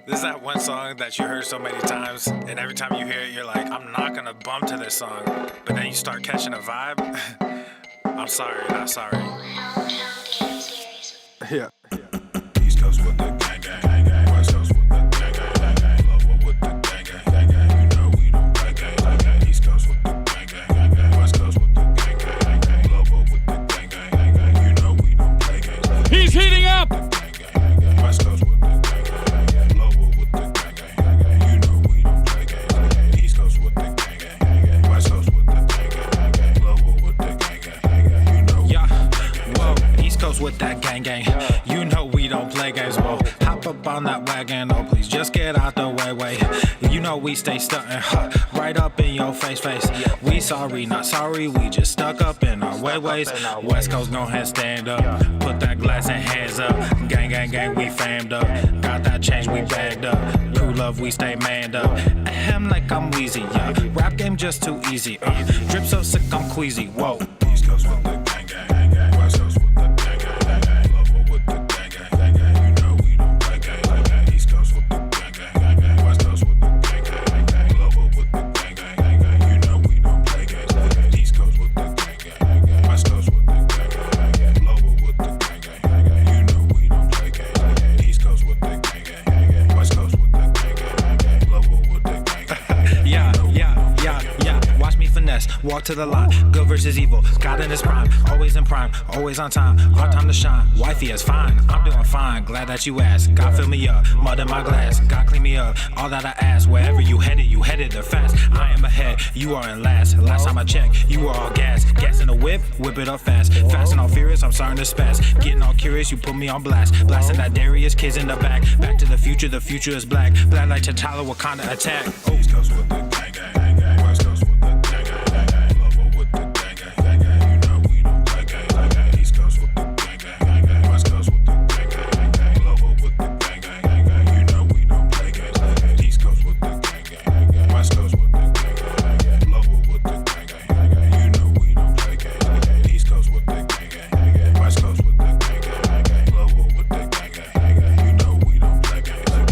This is that one song that you heard so many times, and every time you hear it, you're like, I'm not gonna bump to this song. But then you start catching a vibe. I'm sorry, not sorry. Yeah. East Coast with the gang, gang, gang. West Coast with the gang, gang, gang. Love with the gang, gang, gang. You know we don't play gang, gang. East Coast with the gang, gang, gang. West Coast with the gang, gang, gang. Love with the gang, gang, gang. You know we don't play gang. He's heating up. West Coast with the gang, gang, gang. Love with the gang, gang, gang. You know we don't play gang. East Coast with the gang, gang, gang. West Coast with the gang, gang, gang. Love with the gang, gang, gang. You know. Yeah. Whoa. East Coast with that gang, gang. You know we don't play games. Whoa. Hop up on that wagon. Oh, please just get out the way. You know we stay stuntin'. Right up in your face. We sorry, not sorry. We just stuck up in our ways. West Coast go ahead, stand up. Put that glass and hands up. Gang, gang, gang, we famed up. Got that change, we bagged up. Cool love, we stay manned up. Ahem like I'm wheezy, yeah. Rap game just too easy. Drip so sick, I'm queasy. Whoa. East Coast with the gang, gang, gang. West Coast with the gang, gang, gang. Love with the gang, gang, gang. You know we don't play gang, gang. East Coast with the gang, gang, gang. West Coast with the gang, gang, gang. Love with the gang, gang, gang. You know we don't play gang, gang. East Coast with the gang, gang, gang. West Coast with the gang, gang, gang. Love with the gang, gang, gang. You know we don't play gang, gang. East Coast with the gang, gang, gang. West Coast with the gang, gang, gang. Love with the gang, gang. Yeah. Watch me finesse, walk to the line. Good versus evil, God in his prime. Always in prime, always on time. Our time to shine, wifey is fine. I'm doing fine, glad that you asked. God fill me up, mud in my glass. God clean me up, all that I ask. Wherever you headed there fast. I am ahead, you are in last. Last time I checked, you were all gas. Gas in the whip it up fast. Fast and all furious, I'm starting to spaz. Getting all curious, you put me on blast. Blasting that Darius, kids in the back. Back to the future is black. Black like T'Challa, Wakanda attack. East Coast with the gang, gang, gang. West Coast with the gang, gang, gang. Love with the gang, gang, gang. You know we don't play gang, gang. East Coast with the gang, gang, gang. West Coast with the gang, gang, gang. Love with the gang, gang, gang. You know we don't play gang, gang. East Coast with the gang, gang, gang. West Coast with the gang, gang, gang. Love with the gang, gang, gang. You know we don't play gang, gang. East Coast with the gang, gang, gang. West Coast with the gang, gang, gang. Love with the gang, gang, gang. You know we don't play gang, gang.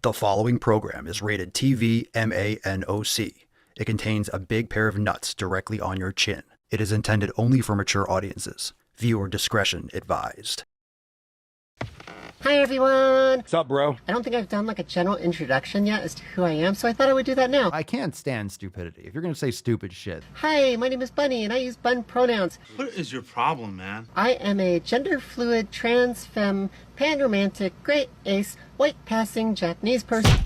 The following program is rated TV MANOC. It contains a big pair of nuts directly on your chin. It is intended only for mature audiences. Viewer discretion advised. Hi everyone! What's up, bro? I don't think I've done like a general introduction yet as to who I am, so I thought I would do that now. I can't stand stupidity. If you're going to say stupid shit. Hi, my name is Bunny and I use bun pronouns. What is your problem, man? I am a gender fluid, trans femme, pan-romantic, great ace, white passing Japanese person.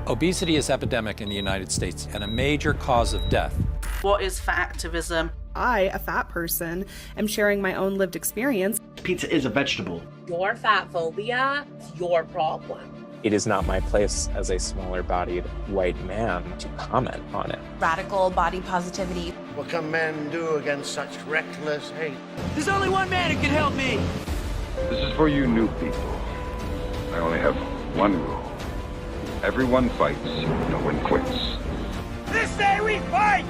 Obesity is epidemic in the United States and a major cause of death. What is fat activism? I, a fat person, am sharing my own lived experience. Pizza is a vegetable. Your fat phobia is your problem. It is not my place as a smaller-bodied white man to comment on it. Radical body positivity. What can men do against such reckless hate? There's only one man who can help me. This is for you new people. I only have one rule. Everyone fights, no one quits. This day we fight!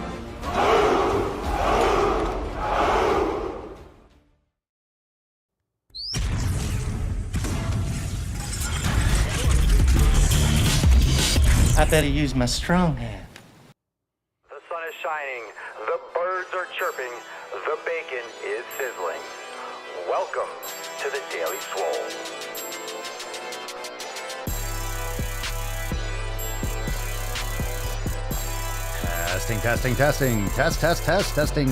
I better use my strong hand. The sun is shining, the birds are chirping, the bacon is sizzling. Welcome to the Daily Swole. Testing, testing, testing,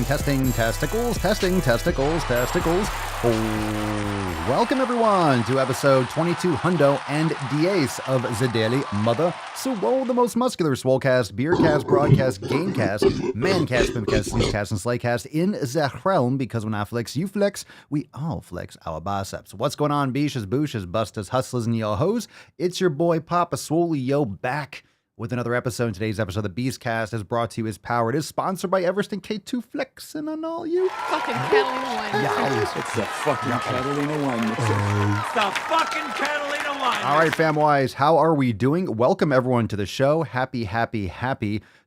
testing, testicles. Oh, welcome everyone to episode 22 Hundo and Diez of the Daily Mother Swole, the most muscular swolecast, beercast, broadcast, gamecast, mancast, pimpcast, sneakcast, and slaycast in the realm, because when I flex, you flex, we all flex our biceps. What's going on, beaches, booshes, busters, hustlers, and yo hoes? It's your boy Papa Swole, yo, back with another episode. Today's episode of the Beastcast is brought to you as powered. It is sponsored by Everest and K2 Flexing on all you. Fucking Catalina wine. Yeah, it's the fucking Catalina wine. It's the fucking Catalina wine. All right, Famwise, how are we doing? Welcome everyone to the show. Happy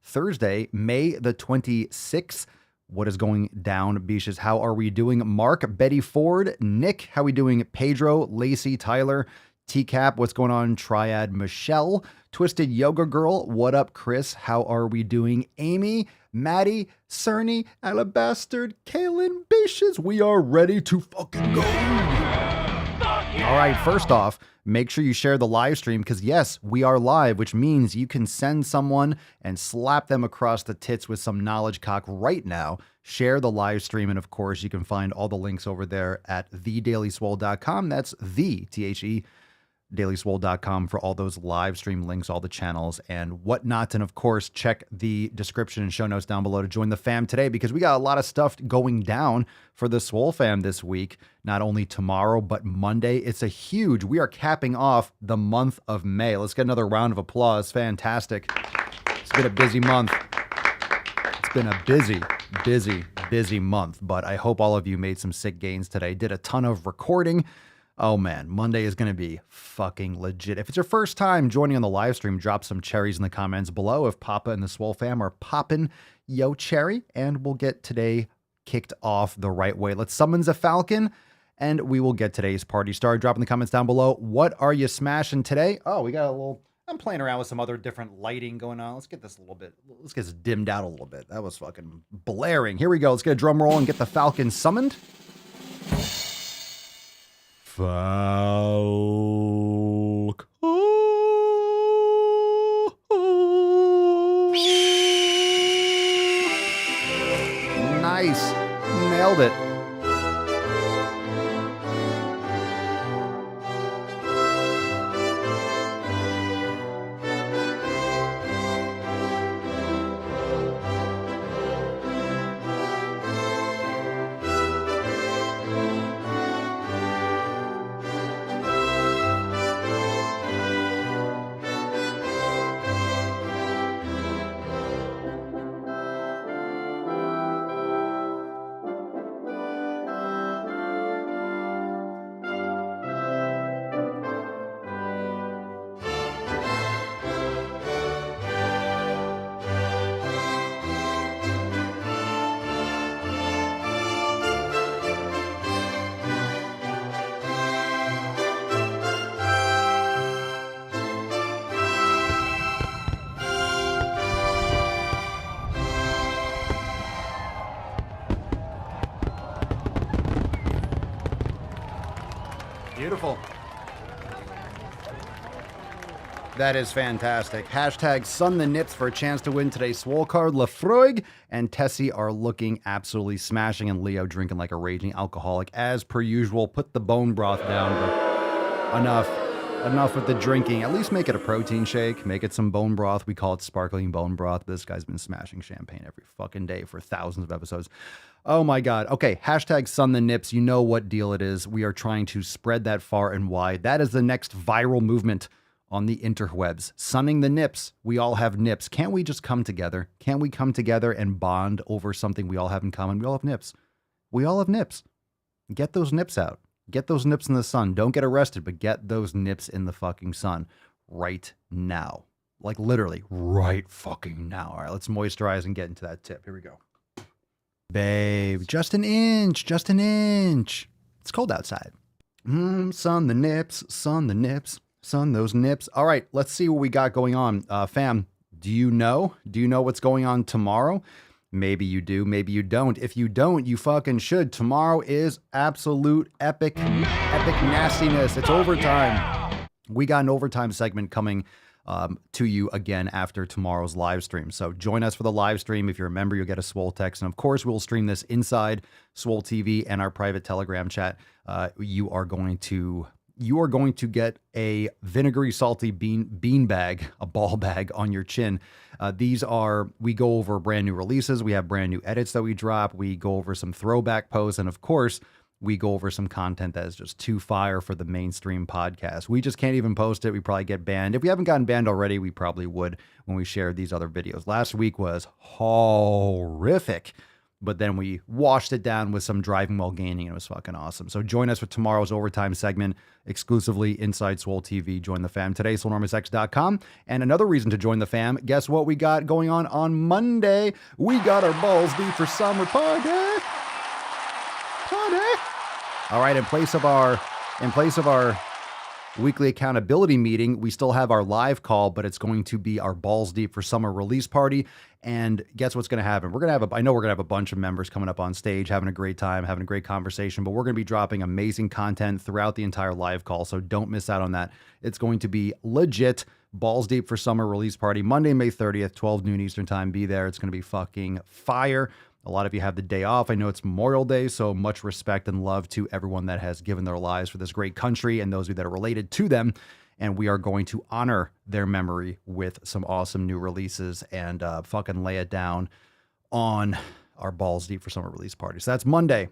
Thursday, May the 26th. What is going down, Beaches? How are we doing? Mark, Betty Ford, Nick, how are we doing? Pedro, Lacey, Tyler, TCAP, what's going on? Triad, Michelle, Twisted Yoga Girl, what up, Chris? How are we doing? Amy, Maddie, Cerny, Alabastard, Kaylin, Beaches, we are ready to fucking go. All right, first off, make sure you share the live stream because, yes, we are live, which means you can send someone and slap them across the tits with some knowledge cock right now. Share the live stream, and of course, you can find all the links over there at thedailyswole.com. That's the, T-H-E, dailyswole.com for all those live stream links, all the channels and whatnot. And of course, check the description and show notes down below to join the fam today because we got a lot of stuff going down for the Swole fam this week. Not only tomorrow, but Monday. It's we are capping off the month of May. Let's get another round of applause. Fantastic. It's been a busy month. It's been a busy month, but I hope all of you made some sick gains today. Did a ton of recording. Oh man, Monday is going to be fucking legit. If it's your first time joining on the live stream, drop some cherries in the comments below if Papa and the Swole fam are popping yo cherry, and we'll get today kicked off the right way. Let's summons a falcon, and we will get today's party started. Drop in the comments down below. What are you smashing today? Oh, we got a little... I'm playing around with some other different lighting going on. Let's get this dimmed out a little bit. That was fucking blaring. Here we go. Let's get a drum roll and get the falcon summoned. Falcon. Nice. Nailed it. Beautiful. That is fantastic. Hashtag sun the nips for a chance to win today's Swole card. Lafroig and Tessie are looking absolutely smashing, and Leo drinking like a raging alcoholic. As per usual, put the bone broth down, but enough with the drinking. At least make it a protein shake. Make it some bone broth. We call it sparkling bone broth. This guy's been smashing champagne every fucking day for thousands of episodes. Oh my God. Okay. Hashtag sun the nips. You know what deal it is. We are trying to spread that far and wide. That is the next viral movement on the interwebs. Sunning the nips. We all have nips. Can't we just come together? Can't we come together and bond over something we all have in common? We all have nips. We all have nips. Get those nips out. Get those nips in the sun. Don't get arrested, but get those nips in the fucking sun right now. Like literally right fucking now. All right, let's moisturize and get into that tip. Here we go. Babe, just an inch. It's cold outside. Sun the nips, sun those nips. All right, let's see what we got going on. Fam, do you know what's going on tomorrow? Maybe you do, maybe you don't. If you don't, you fucking should. Tomorrow is absolute epic nastiness. It's overtime. We got an overtime segment coming to you again after tomorrow's live stream. So join us for the live stream. If you're a member, you'll get a Swole text. And of course, we'll stream this inside Swole TV and our private Telegram chat. You are going to get a vinegary salty bean bag, a ball bag on your chin. We go over brand new releases. We have brand new edits that we drop. We go over some throwback posts. And of course, we go over some content that is just too fire for the mainstream podcast. We just can't even post it. We probably get banned. If we haven't gotten banned already, we probably would when we shared these other videos. Last week was horrific, but then we washed it down with some driving while gaining, and it was fucking awesome. So join us for tomorrow's overtime segment, exclusively inside Swole TV. Join the fam today, swolenormousx.com. And another reason to join the fam, guess what we got going on Monday? We got our balls deep for summer party. All right, in place of our weekly accountability meeting, we still have our live call, but it's going to be our balls deep for summer release party. And guess what's going to happen? I know we're going to have a bunch of members coming up on stage, having a great time, having a great conversation, but we're going to be dropping amazing content throughout the entire live call. So don't miss out on that. It's going to be legit balls deep for summer release party, Monday, May 30th, 12 noon Eastern time. Be there. It's going to be fucking fire. A lot of you have the day off. I know it's Memorial Day, so much respect and love to everyone that has given their lives for this great country and those of you that are related to them. And we are going to honor their memory with some awesome new releases and fucking lay it down on our balls deep for summer release party. So that's Monday.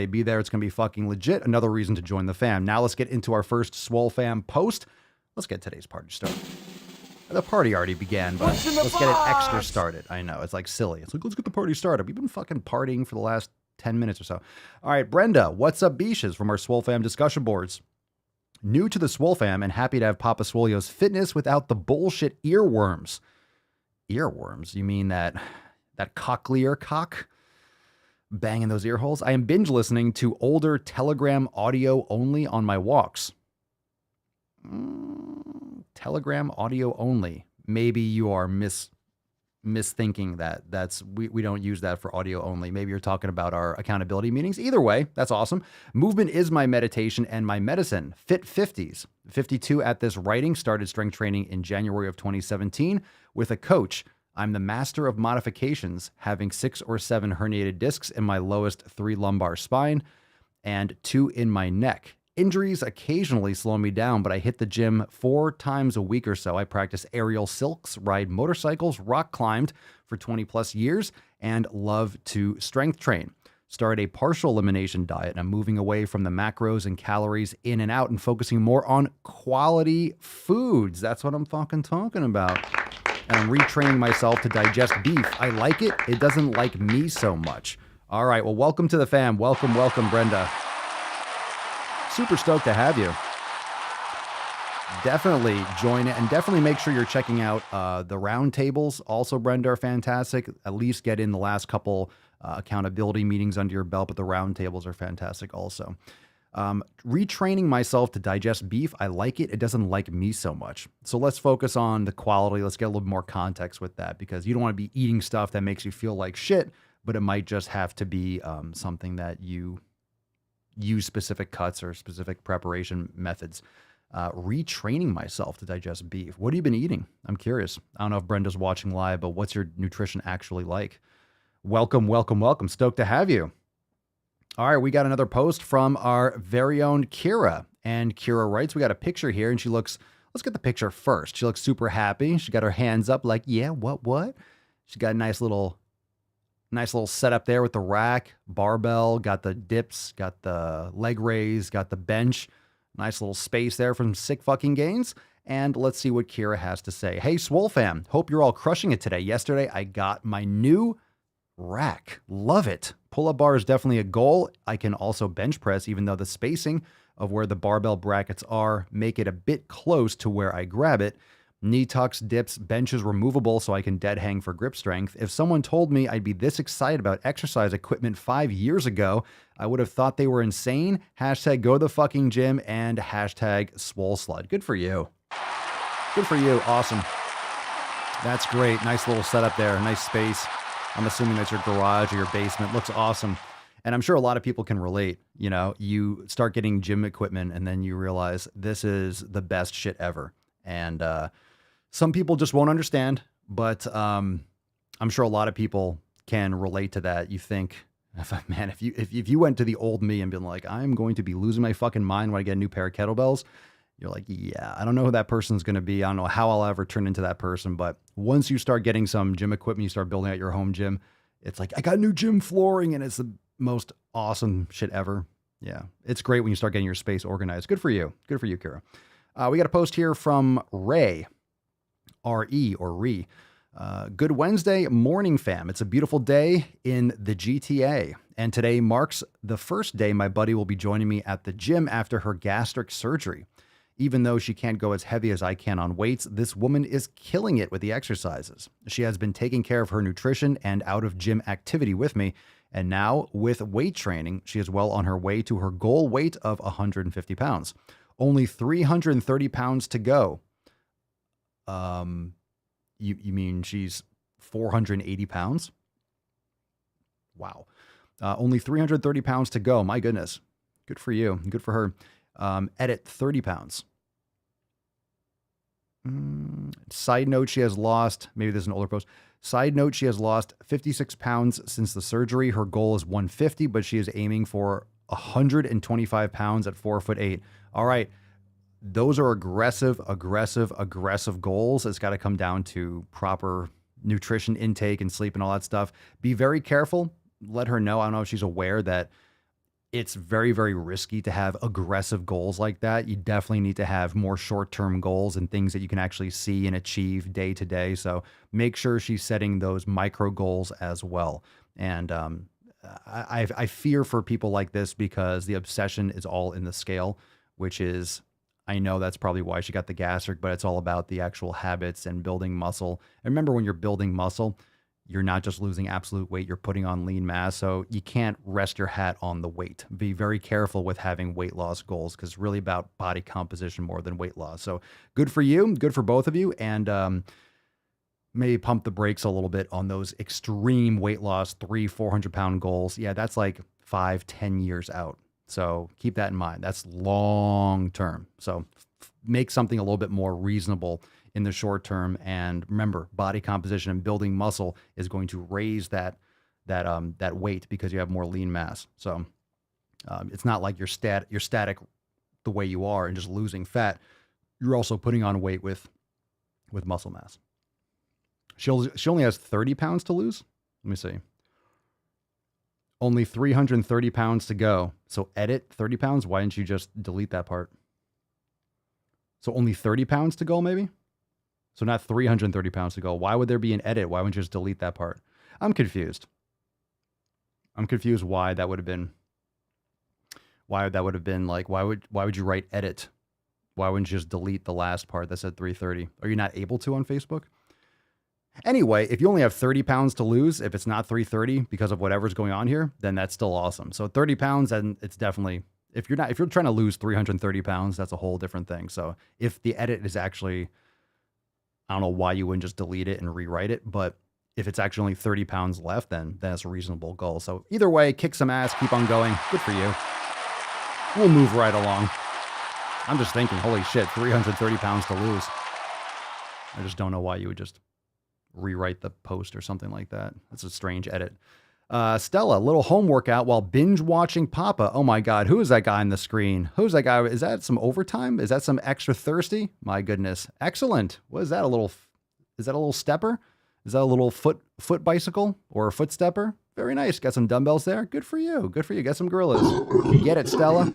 Be there. It's going to be fucking legit. Another reason to join the fam. Now let's get into our first Swole fam post. Let's get today's party started. The party already began, but let's get it extra started. I know, it's like silly. It's like, let's get the party started. We've been fucking partying for the last 10 minutes or so. All right, Brenda, what's up, Beaches, from our Swole fam discussion boards. New to the Swole fam and happy to have Papa Swolio's fitness without the bullshit earworms. Earworms? You mean that cochlear cock banging those ear holes? I am binge listening to older Telegram audio only on my walks. Telegram audio only. Maybe you are misthinking that. We don't use that for audio only. Maybe you're talking about our accountability meetings. Either way, that's awesome. Movement is my meditation and my medicine. Fit 50s. 52 at this writing. Started strength training in January of 2017 with a coach. I'm the master of modifications, having 6 or 7 herniated discs in my lowest 3 lumbar spine and 2 in my neck. Injuries occasionally slow me down, but I hit the gym 4 times a week or so. I practice aerial silks, ride motorcycles, rock climbed for 20 plus years, and love to strength train. Started a partial elimination diet, and I'm moving away from the macros and calories in and out and focusing more on quality foods. That's what I'm fucking talking about. And I'm retraining myself to digest beef. I like it. It doesn't like me so much. All right, well, welcome to the fam. Welcome, Brenda. Super stoked to have you. Definitely join it and definitely make sure you're checking out the roundtables. Also, Brenda, are fantastic. At least get in the last couple accountability meetings under your belt, but the roundtables are fantastic also. Retraining myself to digest beef. I like it. It doesn't like me so much. So let's focus on the quality. Let's get a little more context with that because you don't want to be eating stuff that makes you feel like shit, but it might just have to be something that you use specific cuts or specific preparation methods. Retraining myself to digest beef. What have you been eating? I'm curious. I don't know if Brenda's watching live, but what's your nutrition actually like? Welcome. Stoked to have you. All right, we got another post from our very own Kira. And Kira writes, we got a picture here and she looks, let's get the picture first. She looks super happy. She got her hands up like, yeah, what? She got a nice little setup there with the rack, barbell, got the dips, got the leg raise, got the bench. Nice little space there from sick fucking gains. And let's see what Kira has to say. Hey, Swole fam. Hope you're all crushing it today. Yesterday, I got my new rack. Love it. Pull-up bar is definitely a goal. I can also bench press, even though the spacing of where the barbell brackets are make it a bit close to where I grab it. Knee tucks, dips, bench is removable so I can dead hang for grip strength. If someone told me I'd be this excited about exercise equipment 5 years ago, I would have thought they were insane. Hashtag go to the fucking gym and hashtag swole slud. Good for you. Good for you. Awesome. That's great. Nice little setup there. Nice space. I'm assuming that's your garage or your basement. Looks awesome. And I'm sure a lot of people can relate. You know, you start getting gym equipment and then you realize this is the best shit ever. And some people just won't understand, but I'm sure a lot of people can relate to that. You think, man, if you went to the old me and been like, I'm going to be losing my fucking mind when I get a new pair of kettlebells, you're like, yeah, I don't know who that person's going to be. I don't know how I'll ever turn into that person. But once you start getting some gym equipment, you start building out your home gym, it's like, I got new gym flooring and it's the most awesome shit ever. Yeah. It's great when you start getting your space organized. Good for you. Good for you, Kira. We got a post here from Ray, R-E or Re. Good Wednesday morning, fam. It's a beautiful day in the GTA. And today marks the first day my buddy will be joining me at the gym after her gastric surgery. Even though she can't go as heavy as I can on weights, this woman is killing it with the exercises. She has been taking care of her nutrition and out of gym activity with me. And now with weight training, she is well on her way to her goal weight of 150 pounds. Only 330 pounds to go. You mean she's 480 pounds? Wow. Only 330 pounds to go. My goodness. Good for you. Good for her. Edit 30 pounds. Side note, she has lost, maybe this is an older post. Side note, she has lost 56 pounds since the surgery. Her goal is 150, but she is aiming for 125 pounds at 4'8". All right. Those are aggressive goals. It's got to come down to proper nutrition intake and sleep and all that stuff. Be very careful. Let her know. I don't know if she's aware that it's very, very risky to have aggressive goals like that. You definitely need to have more short-term goals and things that you can actually see and achieve day to day. So make sure she's setting those micro goals as well. And I fear for people like this because the obsession is all in the scale, which is, I know that's probably why she got the gastric, but it's all about the actual habits and building muscle. And remember, when you're building muscle, you're not just losing absolute weight, you're putting on lean mass. So you can't rest your hat on the weight. Be very careful with having weight loss goals because it's really about body composition more than weight loss. So good for you. Good for both of you. And maybe pump the brakes a little bit on those extreme weight loss, 400 pound goals. Yeah, that's like 5-10 years out. So keep that in mind. That's long term. So make something a little bit more reasonable in the short term. And remember, body composition and building muscle is going to raise that weight because you have more lean mass. So it's not like you're static the way you are and just losing fat. You're also putting on weight with muscle mass. She only has 30 pounds to lose. Let me see. Only 330 pounds to go. So edit 30 pounds. Why didn't you just delete that part? So only 30 pounds to go, maybe? So not 330 pounds to go. Why would there be an edit? Why wouldn't you just delete that part? I'm confused. I'm confused why that would have been like, why would you write edit? Why wouldn't you just delete the last part that said 330? Are you not able to on Facebook? Anyway, if you only have 30 pounds to lose, if it's not 330 because of whatever's going on here, then that's still awesome. So 30 pounds, and it's definitely, if you're trying to lose 330 pounds, that's a whole different thing. So if the edit is actually, I don't know why you wouldn't just delete it and rewrite it, but if it's actually only 30 pounds left, then that's a reasonable goal. So either way, kick some ass, keep on going. Good for you. We'll move right along. I'm just thinking, holy shit, 330 pounds to lose. I just don't know why you would just rewrite the post or something like that. That's a strange edit. Stella, little home workout while binge watching Papa. Oh my God, who is that guy on the screen? Who's that guy? Is that some overtime? Is that some extra thirsty? My goodness. Excellent. What is that? Is that a little stepper? Is that a little foot bicycle or a foot stepper? Very nice. Got some dumbbells there. Good for you. Good for you. Got some gorillas. Get it, Stella.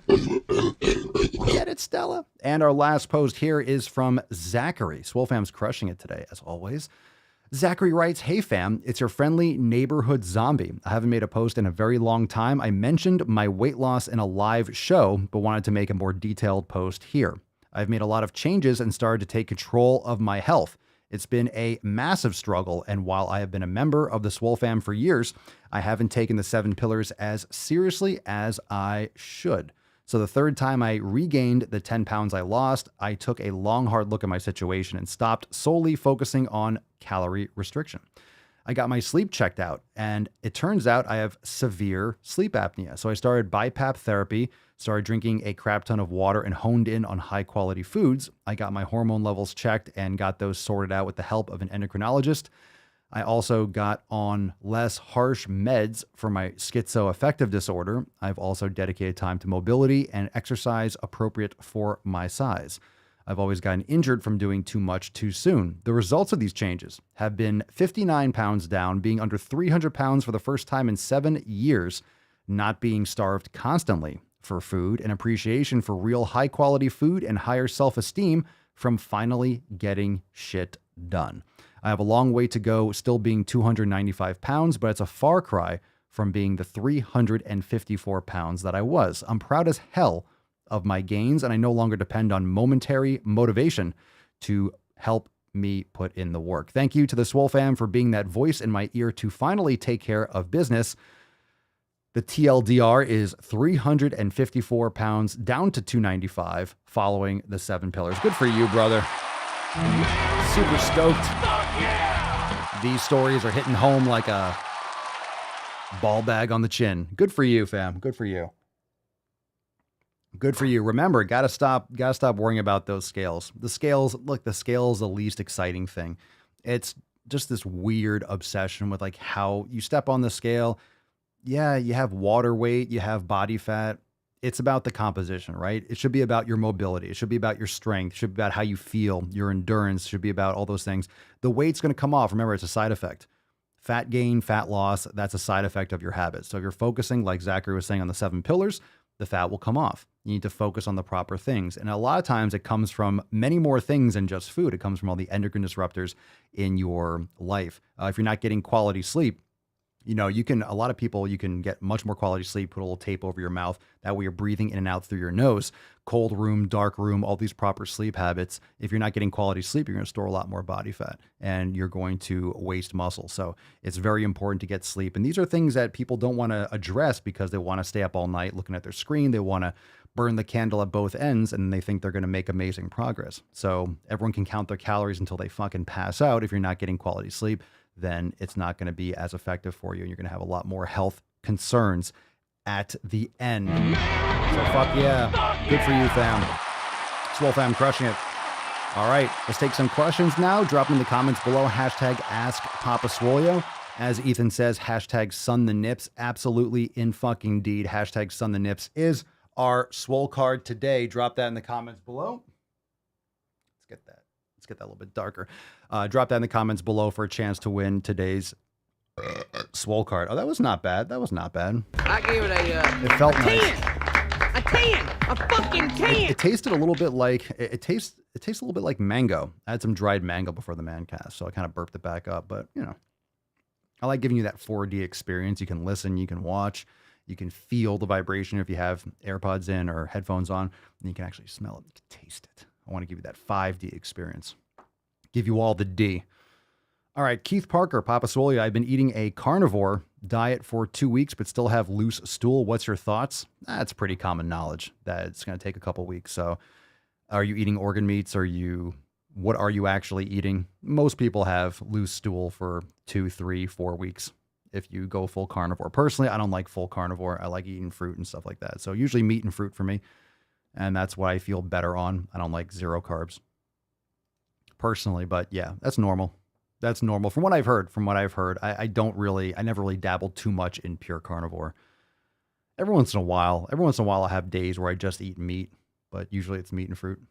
Get it, Stella. And our last post here is from Zachary. Swole fam's crushing it today, as always. Zachary writes, "Hey fam, it's your friendly neighborhood zombie. I haven't made a post in a very long time. I mentioned my weight loss in a live show, but wanted to make a more detailed post here. I've made a lot of changes and started to take control of my health. It's been a massive struggle, and while I have been a member of the Swole fam for years, I haven't taken the 7 pillars as seriously as I should. So the third time I regained the 10 pounds I lost, I took a long, hard look at my situation and stopped solely focusing on calorie restriction. I got my sleep checked out, and it turns out I have severe sleep apnea. So I started BiPAP therapy, started drinking a crap ton of water, and honed in on high quality foods. I got my hormone levels checked and got those sorted out with the help of an endocrinologist. I also got on less harsh meds for my schizoaffective disorder. I've also dedicated time to mobility and exercise appropriate for my size. I've always gotten injured from doing too much too soon. The results of these changes have been 59 pounds down, being under 300 pounds for the first time in 7 years, not being starved constantly, for food, an appreciation for real high quality food, and higher self-esteem from finally getting shit done. I have a long way to go, still being 295 pounds, but it's a far cry from being the 354 pounds that I was. I'm proud as hell of my gains, and I no longer depend on momentary motivation to help me put in the work. Thank you to the Swole fam for being that voice in my ear to finally take care of business. The TLDR is 354 pounds down to 295 following the 7 pillars. Good for you, brother. Super stoked. These stories are hitting home like a ball bag on the chin. Good for you, fam. Good for you. Good for you. Remember, gotta stop worrying about those scales. The scales is the least exciting thing. It's just this weird obsession with like how you step on the scale. Yeah, you have water weight, you have body fat. It's about the composition, right? It should be about your mobility. It should be about your strength. It should be about how you feel. Your endurance should be about all those things. The weight's going to come off. Remember, it's a side effect. Fat gain, fat loss, that's a side effect of your habits. So if you're focusing, like Zachary was saying, on the 7 pillars, the fat will come off. You need to focus on the proper things. And a lot of times it comes from many more things than just food. It comes from all the endocrine disruptors in your life. If you're not getting quality sleep, a lot of people, you can get much more quality sleep, put a little tape over your mouth. That way you're breathing in and out through your nose. Cold room, dark room, all these proper sleep habits. If you're not getting quality sleep, you're going to store a lot more body fat and you're going to waste muscle. So it's very important to get sleep. And these are things that people don't want to address because they want to stay up all night looking at their screen. They want to burn the candle at both ends and they think they're going to make amazing progress. So everyone can count their calories until they fucking pass out. If you're not getting quality sleep, then it's not going to be as effective for you. And you're going to have a lot more health concerns at the end. So fuck yeah. Good for you, fam. Swole fam crushing it. All right, let's take some questions now. Drop them in the comments below. Hashtag Ask Papa Swolio. As Ethan says, hashtag Sun the Nips. Absolutely in fucking deed. Hashtag Sun the Nips is our Swole card today. Drop that in the comments below. Let's get that a little bit darker. Drop that in the comments below for a chance to win today's Swole card. Oh, that was not bad. That was not bad. I gave it It felt nice. 10. A 10. A fucking 10. It tasted a little bit like it tastes a little bit like mango. I had some dried mango before the man cast, so I kind of burped it back up. But I like giving you that 4D experience. You can listen, you can watch, you can feel the vibration if you have AirPods in or headphones on, and you can actually smell it. You can taste it. I want to give you that 5D experience. Give you all the D. All right, Keith Parker, Papa Swole, I've been eating a carnivore diet for 2 weeks, but still have loose stool. What's your thoughts? That's pretty common knowledge that it's going to take a couple weeks. So are you eating organ meats? What are you actually eating? Most people have loose stool for 2, 3, 4 weeks if you go full carnivore. Personally, I don't like full carnivore. I like eating fruit and stuff like that. So usually meat and fruit for me. And that's what I feel better on. I don't like 0 carbs personally, but yeah, that's normal. That's normal from what I've heard. I never really dabbled too much in pure carnivore. Every once in a while I have days where I just eat meat, but usually it's meat and fruit.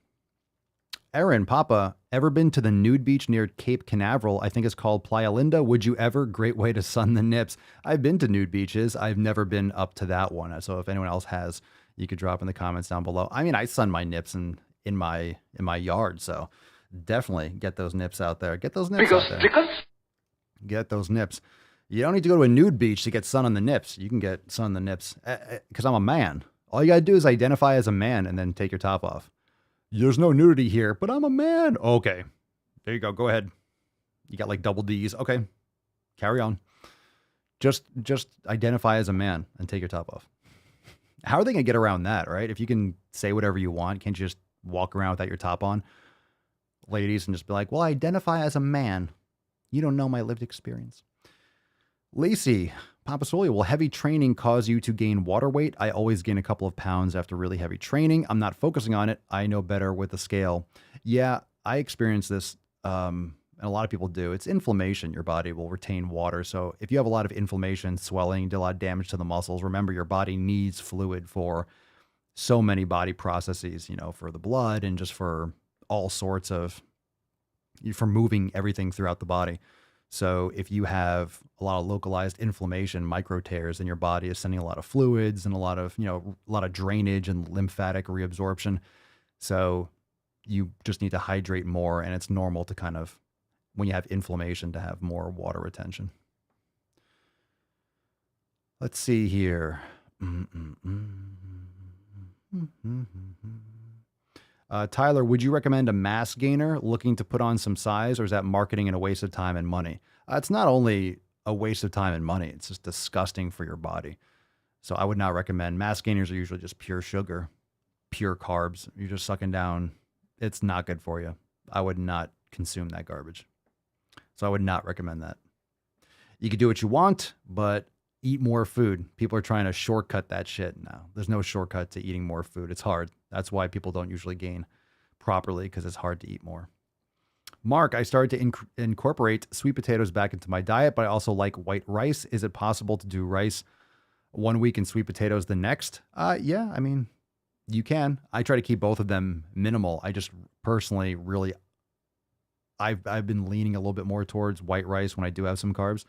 Aaron, Papa, ever been to the nude beach near Cape Canaveral? I think it's called Playa Linda. Would you ever? Great way to sun the nips. I've been to nude beaches. I've never been up to that one. So if anyone else has, you could drop in the comments down below. I mean, I sun my nips in my yard, so definitely get those nips out there. Get those nips out there. Get those nips. You don't need to go to a nude beach to get sun on the nips. You can get sun on the nips because I'm a man. All you got to do is identify as a man and then take your top off. There's no nudity here, but I'm a man. Okay. There you go. Go ahead. You got like double D's. Okay. Carry on. Just identify as a man and take your top off. How are they going to get around that, right? If you can say whatever you want, can't you just walk around without your top on, ladies, and just be like, well, I identify as a man. You don't know my lived experience. Lacey, Papa Swole, will heavy training cause you to gain water weight? I always gain a couple of pounds after really heavy training. I'm not focusing on it. I know better with the scale. Yeah, I experience this, and a lot of people do. It's inflammation. Your body will retain water. So if you have a lot of inflammation, swelling, do a lot of damage to the muscles, remember your body needs fluid for so many body processes, for the blood and just for all sorts of, for moving everything throughout the body. So if you have a lot of localized inflammation, micro tears, then your body is sending a lot of fluids and a lot of, drainage and lymphatic reabsorption. So you just need to hydrate more, and it's normal to kind of, when you have inflammation, to have more water retention. Let's see here. Tyler, would you recommend a mass gainer looking to put on some size, or is that marketing and a waste of time and money? It's not only a waste of time and money, it's just disgusting for your body. So I would not recommend. Mass gainers are usually just pure sugar, pure carbs. You're just sucking down. It's not good for you. I would not consume that garbage. So I would not recommend that. You could do what you want, but eat more food. People are trying to shortcut that shit now. There's no shortcut to eating more food. It's hard. That's why people don't usually gain properly, because it's hard to eat more. Mark, I started to incorporate sweet potatoes back into my diet, but I also like white rice. Is it possible to do rice one week and sweet potatoes the next? Yeah, I mean, you can. I try to keep both of them minimal. I just personally really, I've been leaning a little bit more towards white rice when I do have some carbs.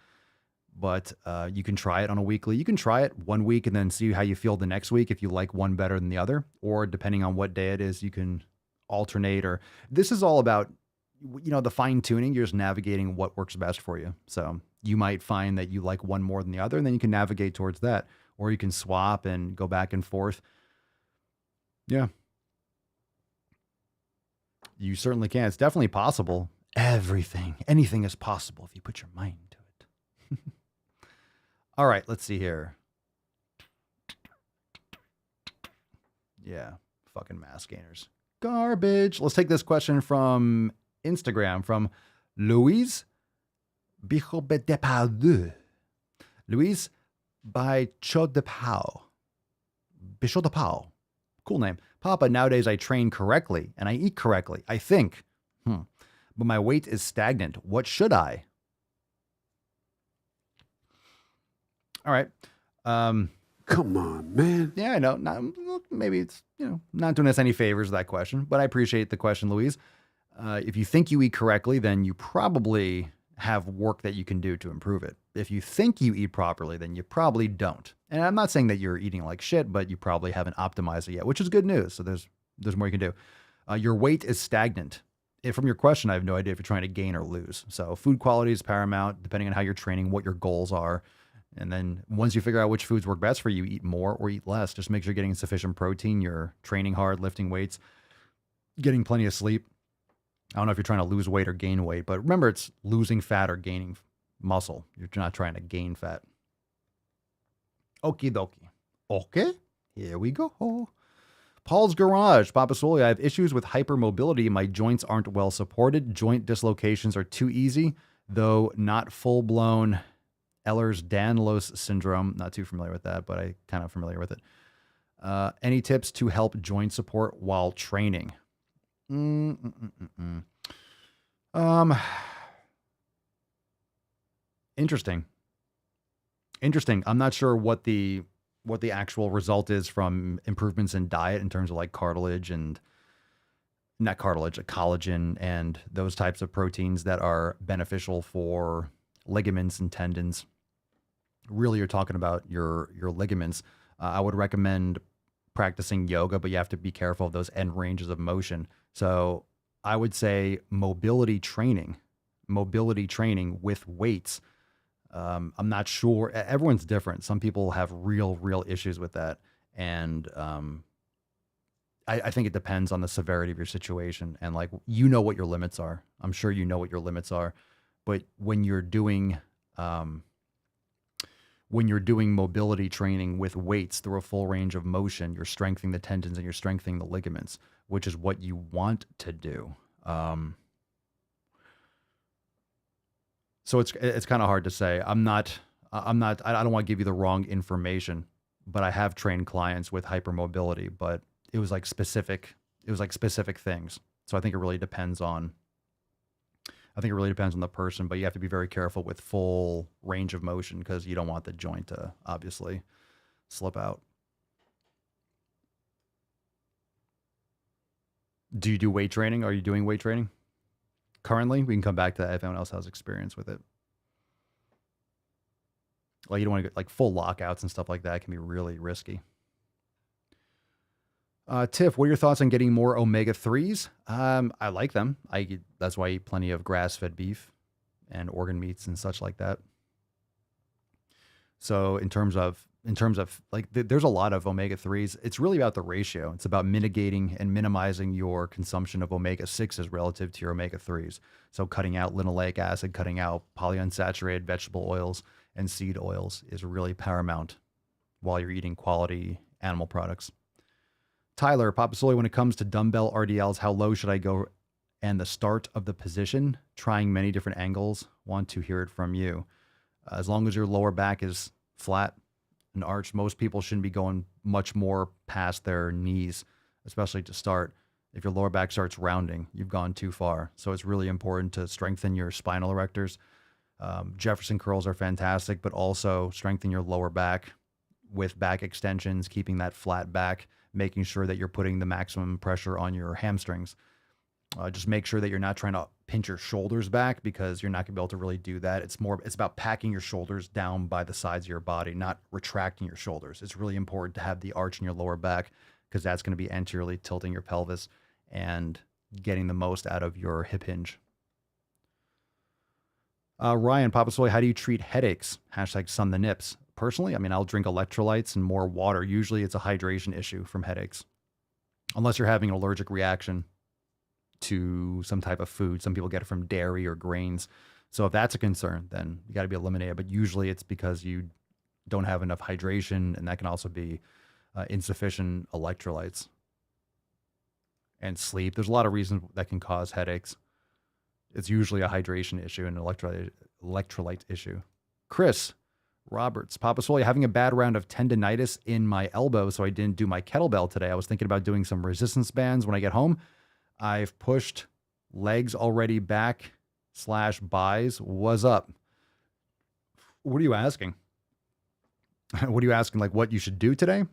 But you can try it on a weekly. You can try it one week and then see how you feel the next week if you like one better than the other. Or depending on what day it is, you can alternate. Or this is all about, the fine tuning. You're just navigating what works best for you. So you might find that you like one more than the other, and then you can navigate towards that. Or you can swap and go back and forth. Yeah. You certainly can. It's definitely possible. Anything is possible if you put your mind to it. All right, let's see here. Yeah, fucking mass gainers. Garbage. Let's take this question from Instagram from Louise Bichot-de-Pau. Louise Bichot-de-Pau. Bichot-de-Pau. Cool name. Papa, nowadays I train correctly and I eat correctly, I think. But my weight is stagnant. What should I? All right. Come on, man. Yeah, I know. Maybe it's, not doing us any favors, that question, but I appreciate the question, Louise. If you think you eat correctly, then you probably have work that you can do to improve it. If you think you eat properly, then you probably don't. And I'm not saying that you're eating like shit, but you probably haven't optimized it yet, which is good news. So there's more you can do. Your weight is stagnant. From your question, I have no idea if you're trying to gain or lose. So food quality is paramount, depending on how you're training, what your goals are. And then once you figure out which foods work best for you, eat more or eat less. Just make sure you're getting sufficient protein. You're training hard, lifting weights, getting plenty of sleep. I don't know if you're trying to lose weight or gain weight, but remember, it's losing fat or gaining muscle. You're not trying to gain fat. Okie dokie. Okay, here we go. Paul's Garage. Papa Swole, I have issues with hypermobility. My joints aren't well supported. Joint dislocations are too easy, though not full-blown Ehlers-Danlos syndrome. Not too familiar with that, but I kind of familiar with it. Any tips to help joint support while training? Interesting. I'm not sure what the actual result is from improvements in diet in terms of like cartilage and not cartilage, collagen and those types of proteins that are beneficial for ligaments and tendons. Really, you're talking about your ligaments. I would recommend practicing yoga, but you have to be careful of those end ranges of motion. So I would say mobility training with weights. I'm not sure. Everyone's different. Some people have real issues with that. And I think it depends on the severity of your situation. And like, what your limits are. I'm sure you know what your limits are. But when you're doing mobility training with weights through a full range of motion, you're strengthening the tendons and you're strengthening the ligaments, which is what you want to do. So it's kind of hard to say. I don't want to give you the wrong information, but I have trained clients with hypermobility, but it was like specific things. So I think it really depends on the person, but you have to be very careful with full range of motion because you don't want the joint to obviously slip out. Do you do weight training? Are you doing weight training currently? We can come back to that if anyone else has experience with it. Like, you don't want to get like full lockouts and stuff like that. It can be really risky. Tiff, what are your thoughts on getting more omega-3s? I like them. That's why I eat plenty of grass-fed beef and organ meats and such like that. So in terms of like, there's a lot of omega-3s. It's really about the ratio. It's about mitigating and minimizing your consumption of omega-6s relative to your omega-3s. So cutting out linoleic acid, cutting out polyunsaturated vegetable oils and seed oils is really paramount while you're eating quality animal products. Tyler, Papa Sully, when it comes to dumbbell RDLs, how low should I go? And the start of the position, trying many different angles. Want to hear it from you. As long as your lower back is flat and arched, most people shouldn't be going much more past their knees, especially to start. If your lower back starts rounding, you've gone too far. So it's really important to strengthen your spinal erectors. Jefferson curls are fantastic, but also strengthen your lower back with back extensions, keeping that flat back, making sure that you're putting the maximum pressure on your hamstrings. Just make sure that you're not trying to pinch your shoulders back, because you're not going to be able to really do that. It's about packing your shoulders down by the sides of your body, not retracting your shoulders. It's really important to have the arch in your lower back, because that's going to be anteriorly tilting your pelvis and getting the most out of your hip hinge. Ryan, Papa Soy, how do you treat headaches? # sun the nips. Personally, I mean, I'll drink electrolytes and more water. Usually it's a hydration issue from headaches, unless you're having an allergic reaction to some type of food. Some people get it from dairy or grains. So if that's a concern, then you got to be eliminated. But usually it's because you don't have enough hydration, and that can also be insufficient electrolytes and sleep. There's a lot of reasons that can cause headaches. It's usually a hydration issue and an electrolyte issue. Chris Roberts, Papa Swole, having a bad round of tendonitis in my elbow, so I didn't do my kettlebell today. I was thinking about doing some resistance bands when I get home. I've pushed legs already back / buys. What's up? What are you asking? What are you asking? Like, what you should do today?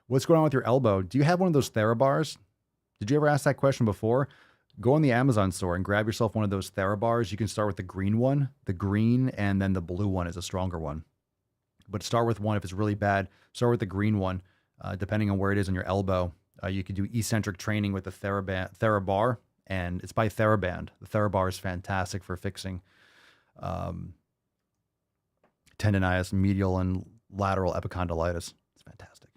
What's going on with your elbow? Do you have one of those TheraBars? Did you ever ask that question before? Go on the Amazon store and grab yourself one of those TheraBars. You can start with the green one, and then the blue one is a stronger one. But start with one if it's really bad. Start with the green one, depending on where it is on your elbow. You could do eccentric training with the TheraBar, and it's by TheraBand. The TheraBar is fantastic for fixing tendonitis, medial and lateral epicondylitis. It's fantastic.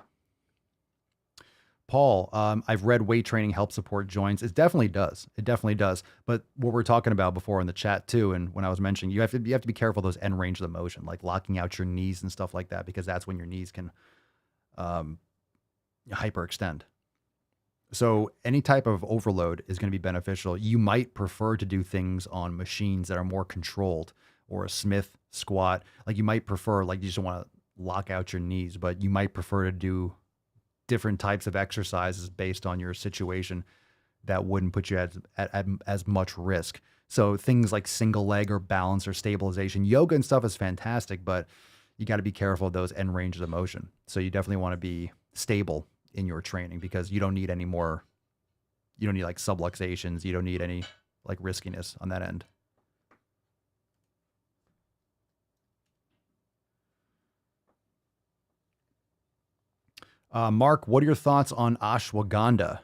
Paul, I've read weight training helps support joints. It definitely does. It definitely does. But what we're talking about before in the chat too, and when I was mentioning, you have to be careful of those end range of the motion, like locking out your knees and stuff like that, because that's when your knees can hyperextend. So any type of overload is going to be beneficial. You might prefer to do things on machines that are more controlled, or a Smith squat. Like you might prefer, like you just don't want to lock out your knees, but you might prefer to do different types of exercises based on your situation that wouldn't put you at as much risk. So things like single leg or balance or stabilization, yoga and stuff is fantastic, but you got to be careful of those end ranges of motion. So you definitely want to be stable in your training, because you don't need any more, you don't need like subluxations. You don't need any like riskiness on that end. Mark, what are your thoughts on ashwagandha?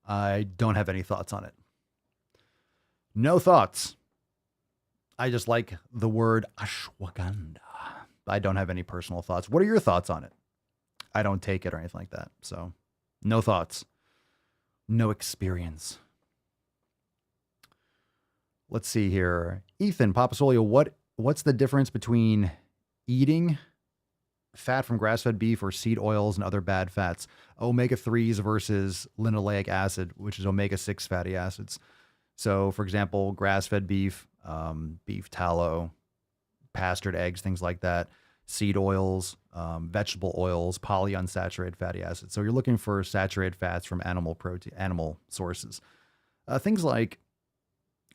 I don't have any thoughts on it. No thoughts. I just like the word ashwagandha. I don't have any personal thoughts. What are your thoughts on it? I don't take it or anything like that. So no thoughts. No experience. Let's see here. Ethan, Papa Solio, what's the difference between eating fat from grass-fed beef or seed oils and other bad fats? Omega-3s versus linoleic acid, which is omega-6 fatty acids. So, for example, grass-fed beef, beef tallow, pastured eggs, things like that, seed oils, vegetable oils, polyunsaturated fatty acids. So you're looking for saturated fats from animal protein, animal sources. Things like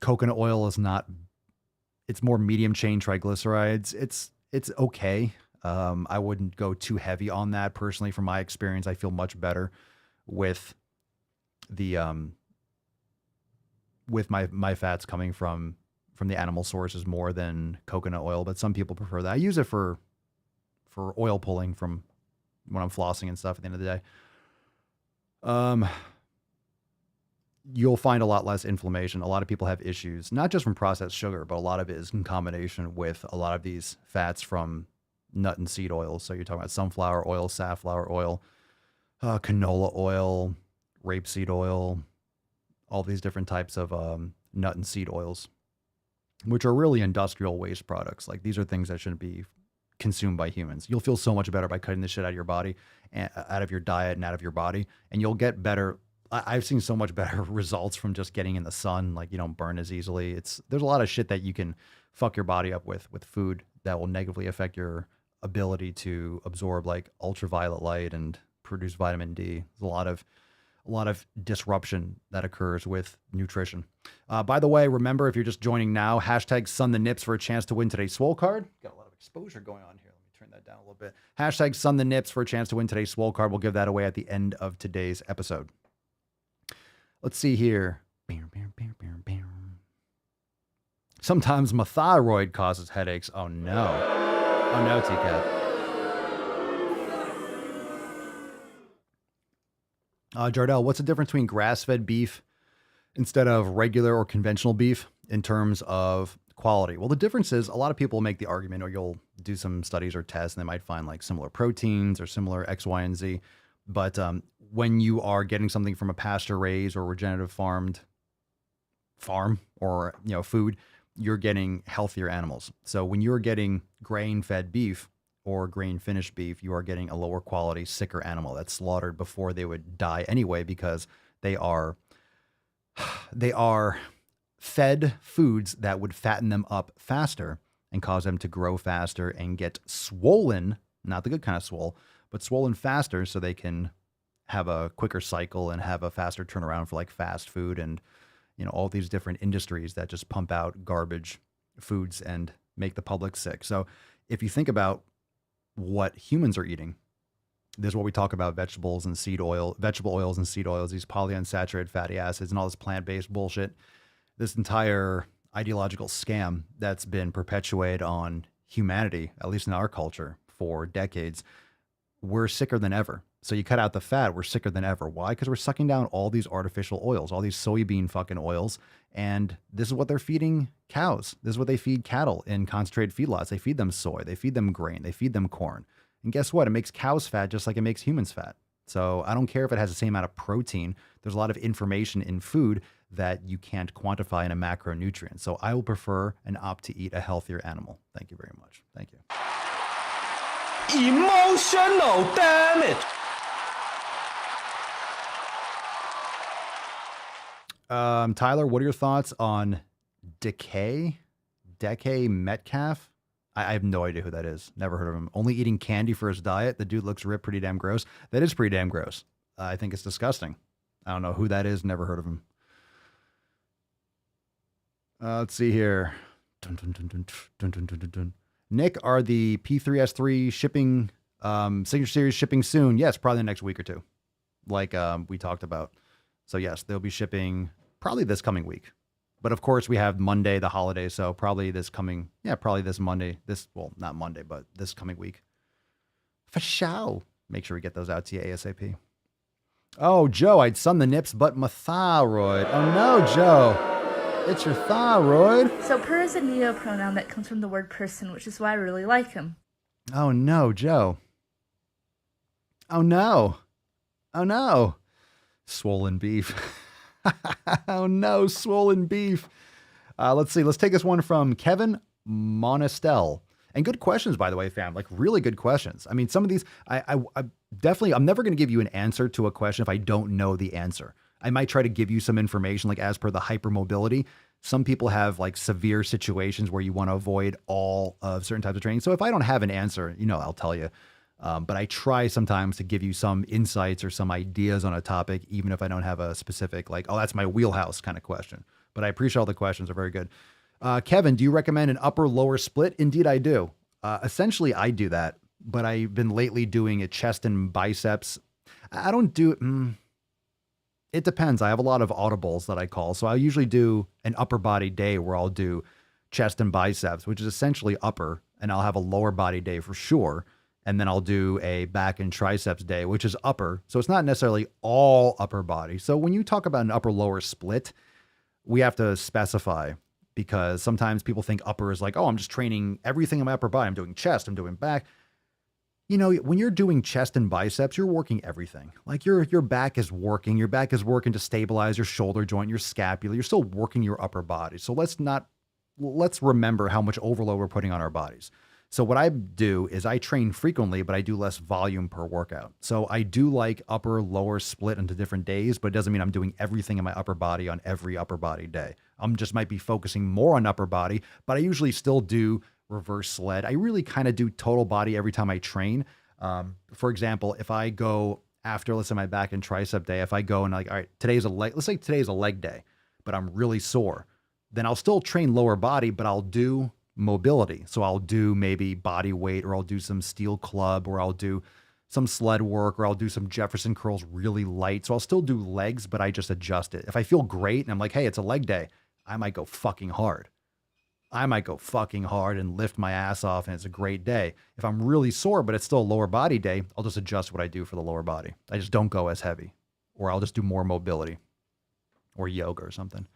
coconut oil is not, it's more medium chain triglycerides. It's okay. I wouldn't go too heavy on that personally. From my experience, I feel much better with the with my fats coming from from the animal sources more than coconut oil, but some people prefer that. I use it for oil pulling from when I'm flossing and stuff at the end of the day. You'll find a lot less inflammation. A lot of people have issues, not just from processed sugar, but a lot of it is in combination with a lot of these fats from nut and seed oils. So you're talking about sunflower oil, safflower oil, canola oil, rapeseed oil, all these different types of nut and seed oils, which are really industrial waste products. Like these are things that shouldn't be consumed by humans. You'll feel so much better by cutting this shit out of your body, and out of your diet and out of your body, and you'll get better. I've seen so much better results from just getting in the sun. Like you don't burn as easily. There's a lot of shit that you can fuck your body up with food that will negatively affect your ability to absorb like ultraviolet light and produce vitamin D. There's a lot of disruption that occurs with nutrition. By the way, remember, if you're just joining now, hashtag Sun the Nips for a chance to win today's Swole card. Got a lot of exposure going on here. Let me turn that down a little bit. Hashtag Sun the Nips for a chance to win today's Swole card. We'll give that away at the end of today's episode. Let's see here. Sometimes my thyroid causes headaches. Oh no. Oh no, TCAT. Jardel, what's the difference between grass-fed beef instead of regular or conventional beef in terms of quality? Well, the difference is a lot of people make the argument, or you'll do some studies or tests and they might find like similar proteins or similar X, Y, and Z. But when you are getting something from a pasture raised or regenerative farm or food, you're getting healthier animals. So when you're getting grain-fed beef or grain-finished beef, you are getting a lower quality, sicker animal that's slaughtered before they would die anyway, because they are fed foods that would fatten them up faster and cause them to grow faster and get swollen, not the good kind of swole, but swollen faster so they can have a quicker cycle and have a faster turnaround for like fast food and, all these different industries that just pump out garbage foods and make the public sick. So if you think about what humans are eating, this is what we talk about: vegetable oils and seed oils, these polyunsaturated fatty acids and all this plant-based bullshit. This entire ideological scam that's been perpetuated on humanity, at least in our culture, for decades. We're sicker than ever. So you cut out the fat, we're sicker than ever. Why? Because we're sucking down all these artificial oils, all these soybean fucking oils. And this is what they're feeding cows. This is what they feed cattle in concentrated feedlots. They feed them soy, they feed them grain, they feed them corn. And guess what? It makes cows fat just like it makes humans fat. So I don't care if it has the same amount of protein. There's a lot of information in food that you can't quantify in a macronutrient. So I will prefer and opt to eat a healthier animal. Thank you very much. Thank you. Emotional damage. Tyler, what are your thoughts on Decay Metcalf? I have no idea who that is. Never heard of him. Only eating candy for his diet. The dude looks ripped, pretty damn gross. That is pretty damn gross. I think it's disgusting. I don't know who that is. Never heard of him. Let's see here. Nick, are the P3S3 shipping, Signature Series shipping soon? Yes, probably the next week or two, like we talked about. So yes, they'll be shipping probably this coming week. But of course, we have Monday, the holiday, so probably this Monday. Not Monday, but this coming week. For sure. Make sure we get those out to you ASAP. Oh, Joe, I'd sun the nips, but my thyroid. Oh no, Joe. It's your thyroid. So per is a neo-pronoun that comes from the word person, which is why I really like him. Oh no, Joe. Oh no. Oh no. Swollen beef. Oh no, swollen beef. Let's see. Let's take this one from Kevin Monestel. And good questions, by the way, fam. Like really good questions. I mean, some of these, I'm never going to give you an answer to a question if I don't know the answer. I might try to give you some information, like as per the hypermobility. Some people have like severe situations where you want to avoid all of certain types of training. So if I don't have an answer, I'll tell you. But I try sometimes to give you some insights or some ideas on a topic, even if I don't have a specific, like, oh, that's my wheelhouse kind of question. But I appreciate all the questions are very good. Kevin, do you recommend an upper lower split? Indeed, I do. Essentially, I do that, but I've been lately doing a chest and biceps. I don't do it depends. I have a lot of audibles that I call. So I usually do an upper body day where I'll do chest and biceps, which is essentially upper, and I'll have a lower body day for sure. And then I'll do a back and triceps day, which is upper. So it's not necessarily all upper body. So when you talk about an upper lower split, we have to specify, because sometimes people think upper is like, oh, I'm just training everything in my upper body. I'm doing chest, I'm doing back. You know, when you're doing chest and biceps, you're working everything. Like your back is working. Your back is working to stabilize your shoulder joint, your scapula. You're still working your upper body. So let's remember how much overload we're putting on our bodies. So what I do is I train frequently, but I do less volume per workout. So I do like upper, lower split into different days, but it doesn't mean I'm doing everything in my upper body on every upper body day. I'm just might be focusing more on upper body, but I usually still do reverse sled. I really kind of do total body every time I train. For example, if I go after, let's say my back and tricep day, if I go and like, all right, let's say today's a leg day, but I'm really sore, then I'll still train lower body, but I'll do mobility. So I'll do maybe body weight, or I'll do some steel club, or I'll do some sled work, or I'll do some Jefferson curls really light. So I'll still do legs, but I just adjust it. If I feel great and I'm like, hey, it's a leg day, I might go fucking hard. I might go fucking hard and lift my ass off, and it's a great day. If I'm really sore, but it's still a lower body day, I'll just adjust what I do for the lower body. I just don't go as heavy, or I'll just do more mobility or yoga or something.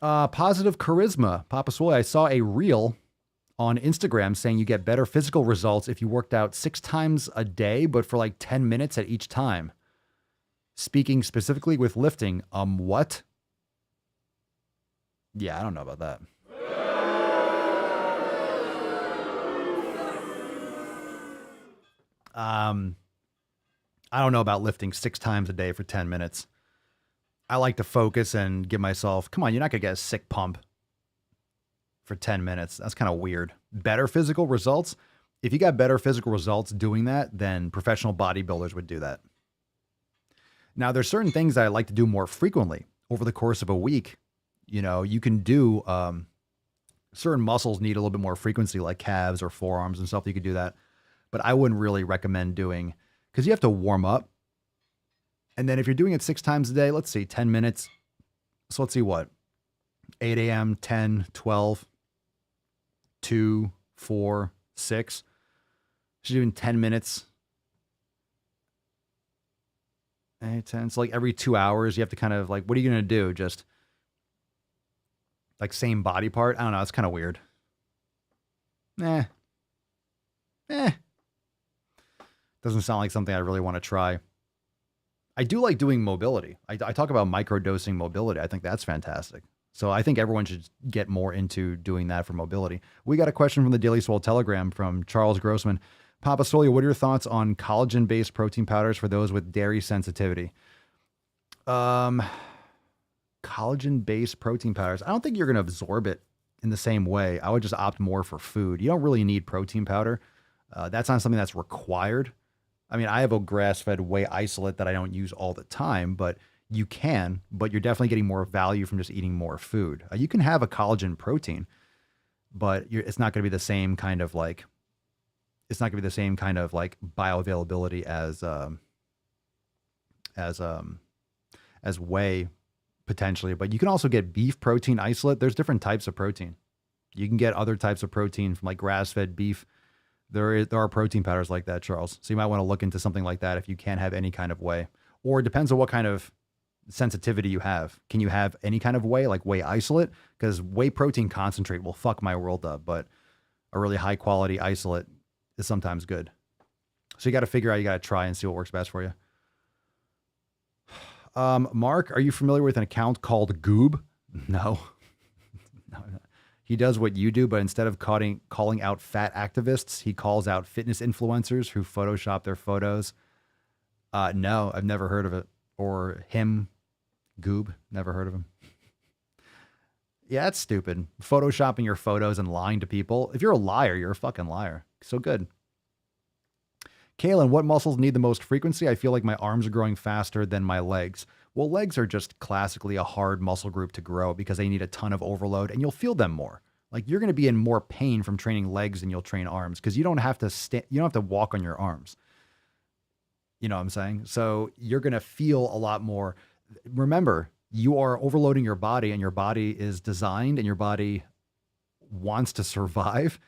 Positive charisma. Papa Swole, I saw a reel on Instagram saying you get better physical results if you worked out 6 times a day, but for like 10 minutes at each time. Speaking specifically with lifting, what? Yeah, I don't know about that. I don't know about lifting 6 times a day for 10 minutes. I like to focus and give myself, come on, you're not going to get a sick pump for 10 minutes. That's kind of weird. Better physical results. If you got better physical results doing that, then professional bodybuilders would do that. Now, there's certain things that I like to do more frequently over the course of a week. You know, you can do, certain muscles need a little bit more frequency, like calves or forearms and stuff. You could do that. But I wouldn't really recommend doing, because you have to warm up. And then if you're doing it 6 times a day, let's see, 10 minutes. So let's see what, 8 a.m., 10, 12, 2, 4, 6. So you're doing 10 minutes. 8, 10. So like every 2 hours, you have to kind of like, what are you going to do? Just like same body part? I don't know. It's kind of weird. Doesn't sound like something I really want to try. I do like doing mobility. I talk about microdosing mobility. I think that's fantastic. So I think everyone should get more into doing that for mobility. We got a question from the Daily Swole Telegram from Charles Grossman. Papa Swole, what are your thoughts on collagen-based protein powders for those with dairy sensitivity? Collagen-based protein powders. I don't think you're going to absorb it in the same way. I would just opt more for food. You don't really need protein powder. That's not something that's required. I mean, I have a grass-fed whey isolate that I don't use all the time, but you can, but you're definitely getting more value from just eating more food. You can have a collagen protein, but it's not going to be the same kind of like, bioavailability as whey potentially. But you can also get beef protein isolate. There's different types of protein. You can get other types of protein from like grass-fed beef. There are protein powders like that, Charles. So you might want to look into something like that if you can't have any kind of whey. Or it depends on what kind of sensitivity you have. Can you have any kind of whey, like whey isolate? Because whey protein concentrate will fuck my world up, but a really high quality isolate is sometimes good. So you got to figure out, you got to try and see what works best for you. Mark, are you familiar with an account called Goob? No. No, I'm not. He does what you do, but instead of calling out fat activists, he calls out fitness influencers who Photoshop their photos. No, I've never heard of it. Or him, Goob, never heard of him. Yeah, that's stupid. Photoshopping your photos and lying to people. If you're a liar, you're a fucking liar. So good. Kaylin, what muscles need the most frequency? I feel like my arms are growing faster than my legs. Well, legs are just classically a hard muscle group to grow because they need a ton of overload and you'll feel them more. Like you're going to be in more pain from training legs than you'll train arms because you don't have to walk on your arms. You know what I'm saying? So you're going to feel a lot more. Remember, you are overloading your body and your body is designed and your body wants to survive.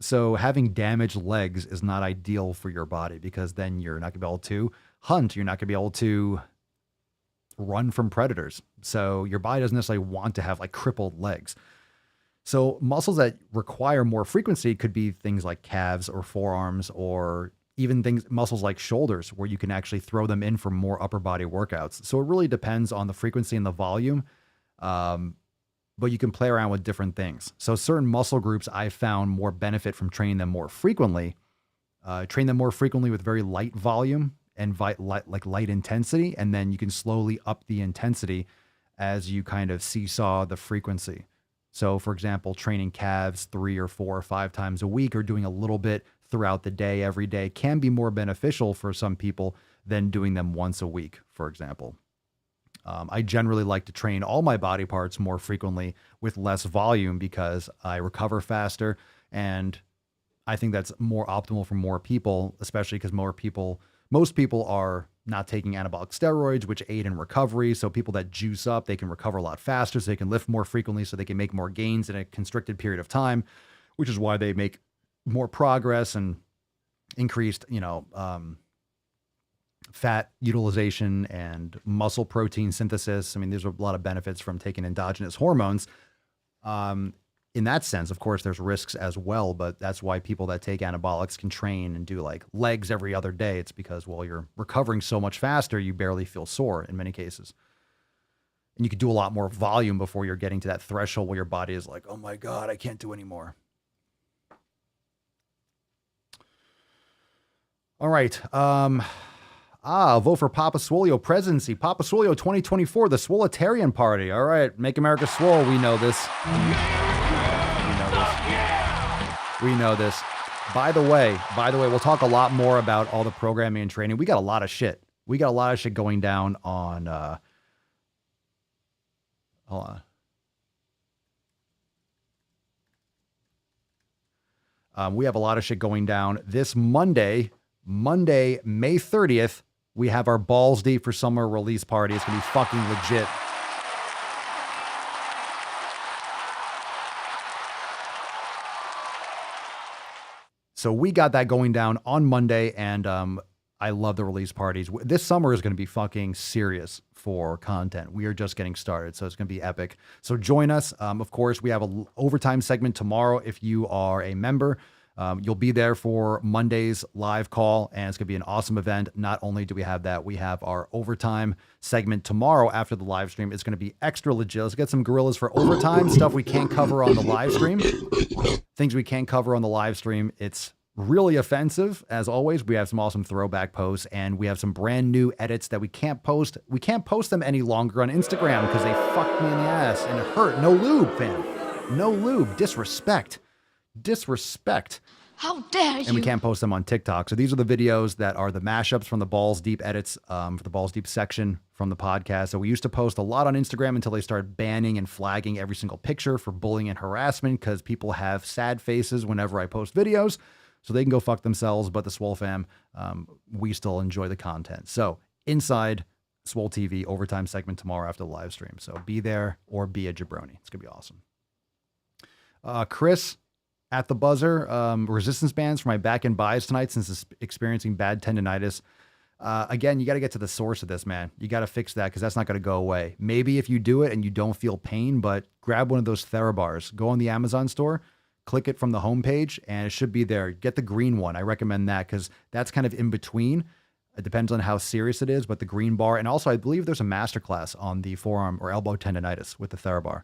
So having damaged legs is not ideal for your body because then you're not going to be able to hunt. You're not going to be able to run from predators. So your body doesn't necessarily want to have like crippled legs. So muscles that require more frequency could be things like calves or forearms, or even muscles like shoulders, where you can actually throw them in for more upper body workouts. So it really depends on the frequency and the volume. But you can play around with different things. So certain muscle groups I found more benefit from training them more frequently. Train them more frequently with very light volume and light intensity, and then you can slowly up the intensity as you kind of seesaw the frequency. So for example, training calves 3 or 4 or 5 times a week, or doing a little bit throughout the day, every day, can be more beneficial for some people than doing them once a week, for example. I generally like to train all my body parts more frequently with less volume because I recover faster, and I think that's more optimal for more people, especially because most people are not taking anabolic steroids, which aid in recovery. So people that juice up, they can recover a lot faster, so they can lift more frequently, so they can make more gains in a constricted period of time, which is why they make more progress and increased, fat utilization and muscle protein synthesis. I mean, there's a lot of benefits from taking endogenous hormones. In that sense, of course, there's risks as well, but that's why people that take anabolics can train and do like legs every other day. It's because, well, you're recovering so much faster, you barely feel sore in many cases. And you can do a lot more volume before you're getting to that threshold where your body is like, oh my God, I can't do anymore. All right. Vote for Papa Swolio presidency. Papa Swolio 2024, the Swoletarian Party. All right, make America swole. We know this. We know this. By the way, we'll talk a lot more about all the programming and training. We got a lot of shit. Going down on, hold on. We have a lot of shit going down this Monday, May 30th. We have our Balls Deep for Summer release party. It's going to be fucking legit. So we got that going down on Monday, and I love the release parties. This summer is going to be fucking serious for content. We are just getting started, so it's going to be epic. So join us. Of course, we have an overtime segment tomorrow. If you are a member, you'll be there for Monday's live call, and it's going to be an awesome event. Not only do we have that, we have our overtime segment tomorrow after the live stream. It's going to be extra legit. Let's get some gorillas for overtime, stuff we can't cover on the live stream. Things we can't cover on the live stream. It's really offensive. As always, we have some awesome throwback posts, and we have some brand new edits that we can't post. We can't post them any longer on Instagram because they fucked me in the ass and it hurt. No lube, fam. No lube. Disrespect. How dare you? And we can't post them on TikTok. So these are the videos that are the mashups from the Balls Deep edits for the Balls Deep section from the podcast. So we used to post a lot on Instagram until they started banning and flagging every single picture for bullying and harassment because people have sad faces whenever I post videos. So they can go fuck themselves. But the Swole fam, we still enjoy the content. So inside Swole TV overtime segment tomorrow after the live stream. So be there or be a jabroni. It's going to be awesome. Chris at the buzzer, resistance bands for my back and buys tonight since experiencing bad tendonitis. Again, you got to get to the source of this, man. You got to fix that because that's not going to go away. Maybe if you do it and you don't feel pain, but grab one of those TheraBars. Go on the Amazon store, click it from the homepage, and it should be there. Get the green one. I recommend that because that's kind of in between. It depends on how serious it is, but the green bar. And also, I believe there's a masterclass on the forearm or elbow tendonitis with the TheraBar.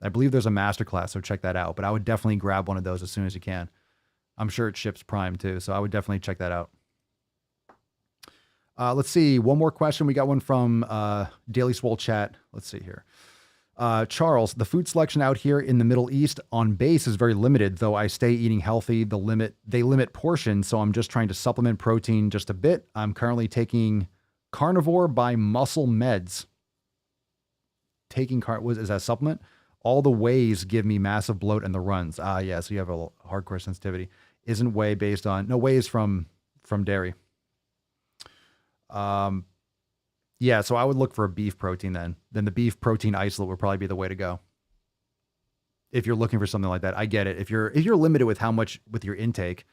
I believe there's a masterclass, so check that out. But I would definitely grab one of those as soon as you can. I'm sure it ships Prime too, so I would definitely check that out. Let's see. One more question. We got one from Daily Swole chat. Let's see here. Charles, the food selection out here in the Middle East on base is very limited, though I stay eating healthy. They limit portions, so I'm just trying to supplement protein just a bit. I'm currently taking Carnivore by Muscle Meds. Is that a supplement? All the wheys give me massive bloat and the runs. Yeah, so you have a hardcore sensitivity. Isn't whey based on... No, whey is from dairy. Yeah, so I would look for a beef protein then. Then the beef protein isolate would probably be the way to go. if you're looking for something like that. I get it. If you're limited with how much with your intake,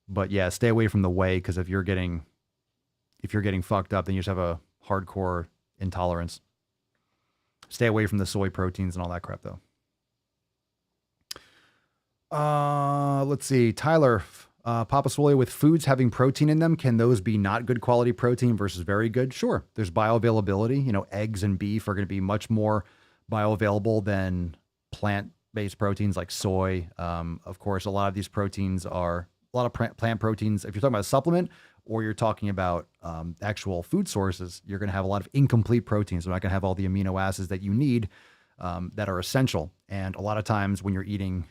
but yeah, stay away from the whey, because if you're getting fucked up, then you just have a hardcore intolerance. Stay away from the soy proteins and all that crap, though. Let's see. Tyler, Papa Swole, with foods having protein in them, can those be not good quality protein versus very good? Sure. There's bioavailability. You know, eggs and beef are going to be much more bioavailable than plant-based proteins like soy. Of course, a lot of these proteins are a lot of plant proteins. If you're talking about a supplement or you're talking about actual food sources, you're going to have a lot of incomplete proteins. They're not going to have all the amino acids that you need that are essential. And a lot of times when you're eating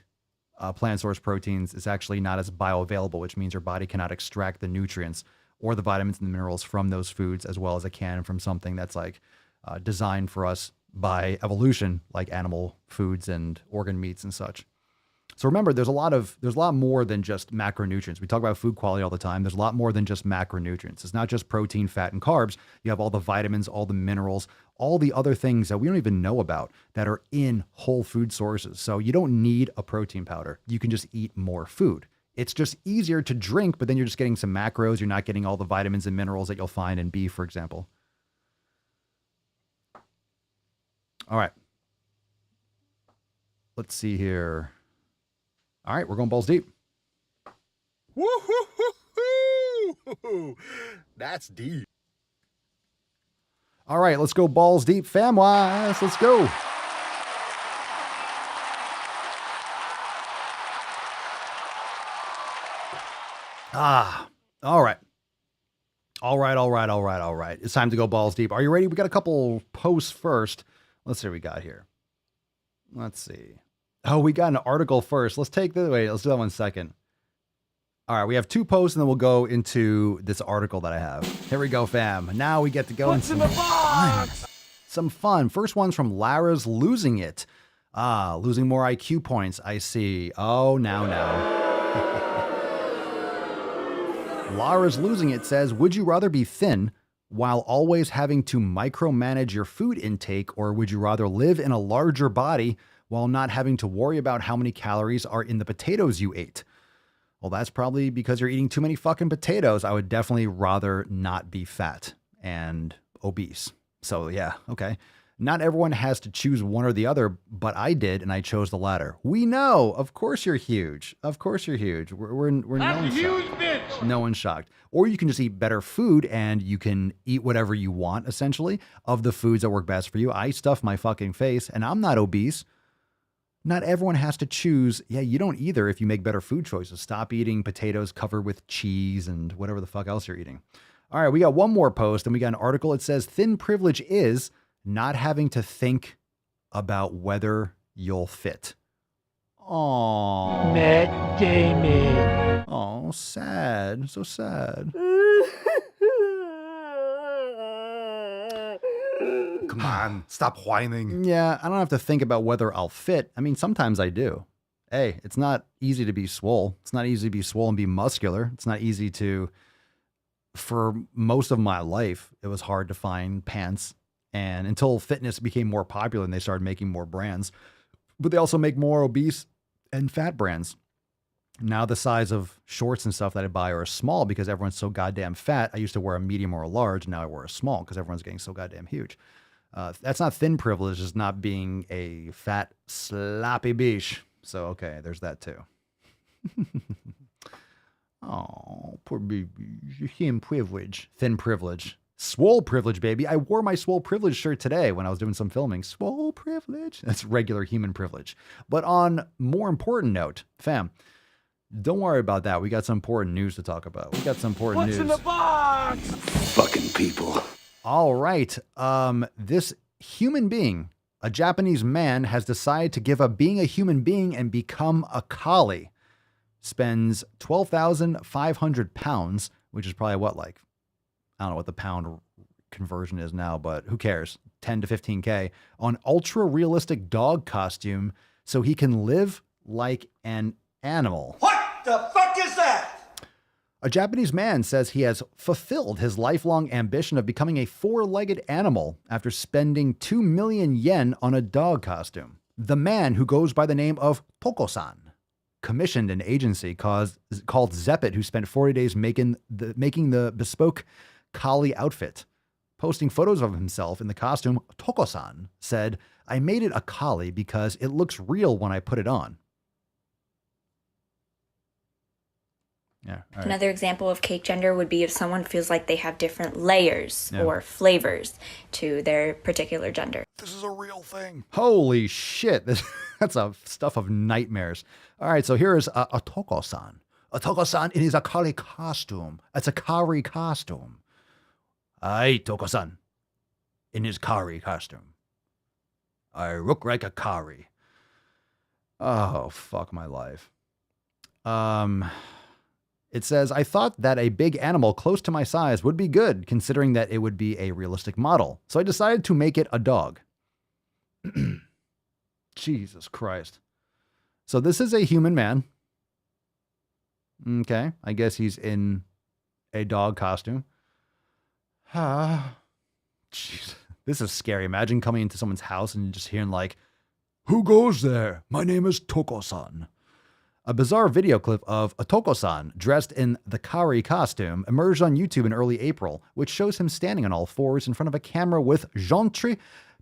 plant source proteins, it's actually not as bioavailable, which means your body cannot extract the nutrients or the vitamins and the minerals from those foods as well as it can from something that's like designed for us by evolution, like animal foods and organ meats and such. So remember, there's a lot more than just macronutrients. We talk about food quality all the time. There's a lot more than just macronutrients. It's not just protein, fat, and carbs. You have all the vitamins, all the minerals, all the other things that we don't even know about that are in whole food sources. So you don't need a protein powder. You can just eat more food. It's just easier to drink, but then you're just getting some macros. You're not getting all the vitamins and minerals that you'll find in beef, for example. All right. Let's see here. All right, we're going balls deep. Woo-hoo-hoo-hoo! That's deep. All right, let's go balls deep, fam-wise. Let's go. All right. All right. It's time to go balls deep. Are you ready? We got a couple posts first. Let's see what we got here. Let's see. Oh, we got an article first. Let's do that 1 second. All right, we have 2 posts, and then we'll go into this article that I have. Here we go, fam. Now we get to go into some fun. First one's from Lara's Losing It. Losing more IQ points, I see. Oh, now. Lara's Losing It says, would you rather be thin while always having to micromanage your food intake, or would you rather live in a larger body while not having to worry about how many calories are in the potatoes you ate? Well, that's probably because you're eating too many fucking potatoes. I would definitely rather not be fat and obese. So yeah, okay. Not everyone has to choose one or the other, but I did, and I chose the latter. We know. Of course you're huge. We're no one's huge, bitch. No one's shocked. Or you can just eat better food, and you can eat whatever you want, essentially, of the foods that work best for you. I stuff my fucking face, and I'm not obese. Not everyone has to choose. Yeah, you don't either if you make better food choices. Stop eating potatoes covered with cheese and whatever the fuck else you're eating. All right, we got one more post, and we got an article. It says, thin privilege is not having to think about whether you'll fit. Aww. Matt Damon. Oh, sad. So sad. Come on, stop whining. Yeah, I don't have to think about whether I'll fit. I mean, sometimes I do. Hey, it's not easy to be swole. It's not easy to be swole and be muscular. It's not easy to, for most of my life, it was hard to find pants. And until fitness became more popular and they started making more brands, but they also make more obese and fat brands. Now the size of shorts and stuff that I buy are small because everyone's so goddamn fat. I used to wear a medium or a large. Now I wear a small because everyone's getting so goddamn huge. That's not thin privilege. It's not being a fat, sloppy bitch. So, okay, there's that too. Oh, poor baby. Thin privilege. Thin privilege. Swole privilege, baby. I wore my swole privilege shirt today when I was doing some filming. Swole privilege. That's regular human privilege. But on more important note, fam, don't worry about that. We got some important news to talk about. We got some important news. What's in the box? Fucking people. All right. This human being, a Japanese man, has decided to give up being a human being and become a collie. Spends 12,500 pounds, which is probably what, like, I don't know what the pound conversion is now, but who cares? 10 to 15K on ultra realistic dog costume so he can live like an animal. What the fuck is that? A Japanese man says he has fulfilled his lifelong ambition of becoming a 4-legged animal after spending 2 million yen on a dog costume. The man who goes by the name of Toko-san commissioned an agency called Zeppet, who spent 40 days making the bespoke Kali outfit. Posting photos of himself in the costume, Toko-san said, "I made it a Kali because it looks real when I put it on." Yeah. Right. Another example of cake gender would be if someone feels like they have different layers or flavors to their particular gender. This is a real thing. Holy shit. That's a stuff of nightmares. All right, so here is a Toko-san. A Toko-san in his Akari costume. It's a Kari costume. Aye, Toko-san. In his Kari costume. I look like a Kari. Oh, fuck my life. It says, I thought that a big animal close to my size would be good, considering that it would be a realistic model. So I decided to make it a dog. Jesus Christ. So this is a human man. Okay. I guess he's in a dog costume. Jeez. This is scary. Imagine coming into someone's house and just hearing like, "Who goes there? My name is Toko-san." A bizarre video clip of a Toko-san dressed in the Kari costume emerged on YouTube in early April, which shows him standing on all fours in front of a camera with gentle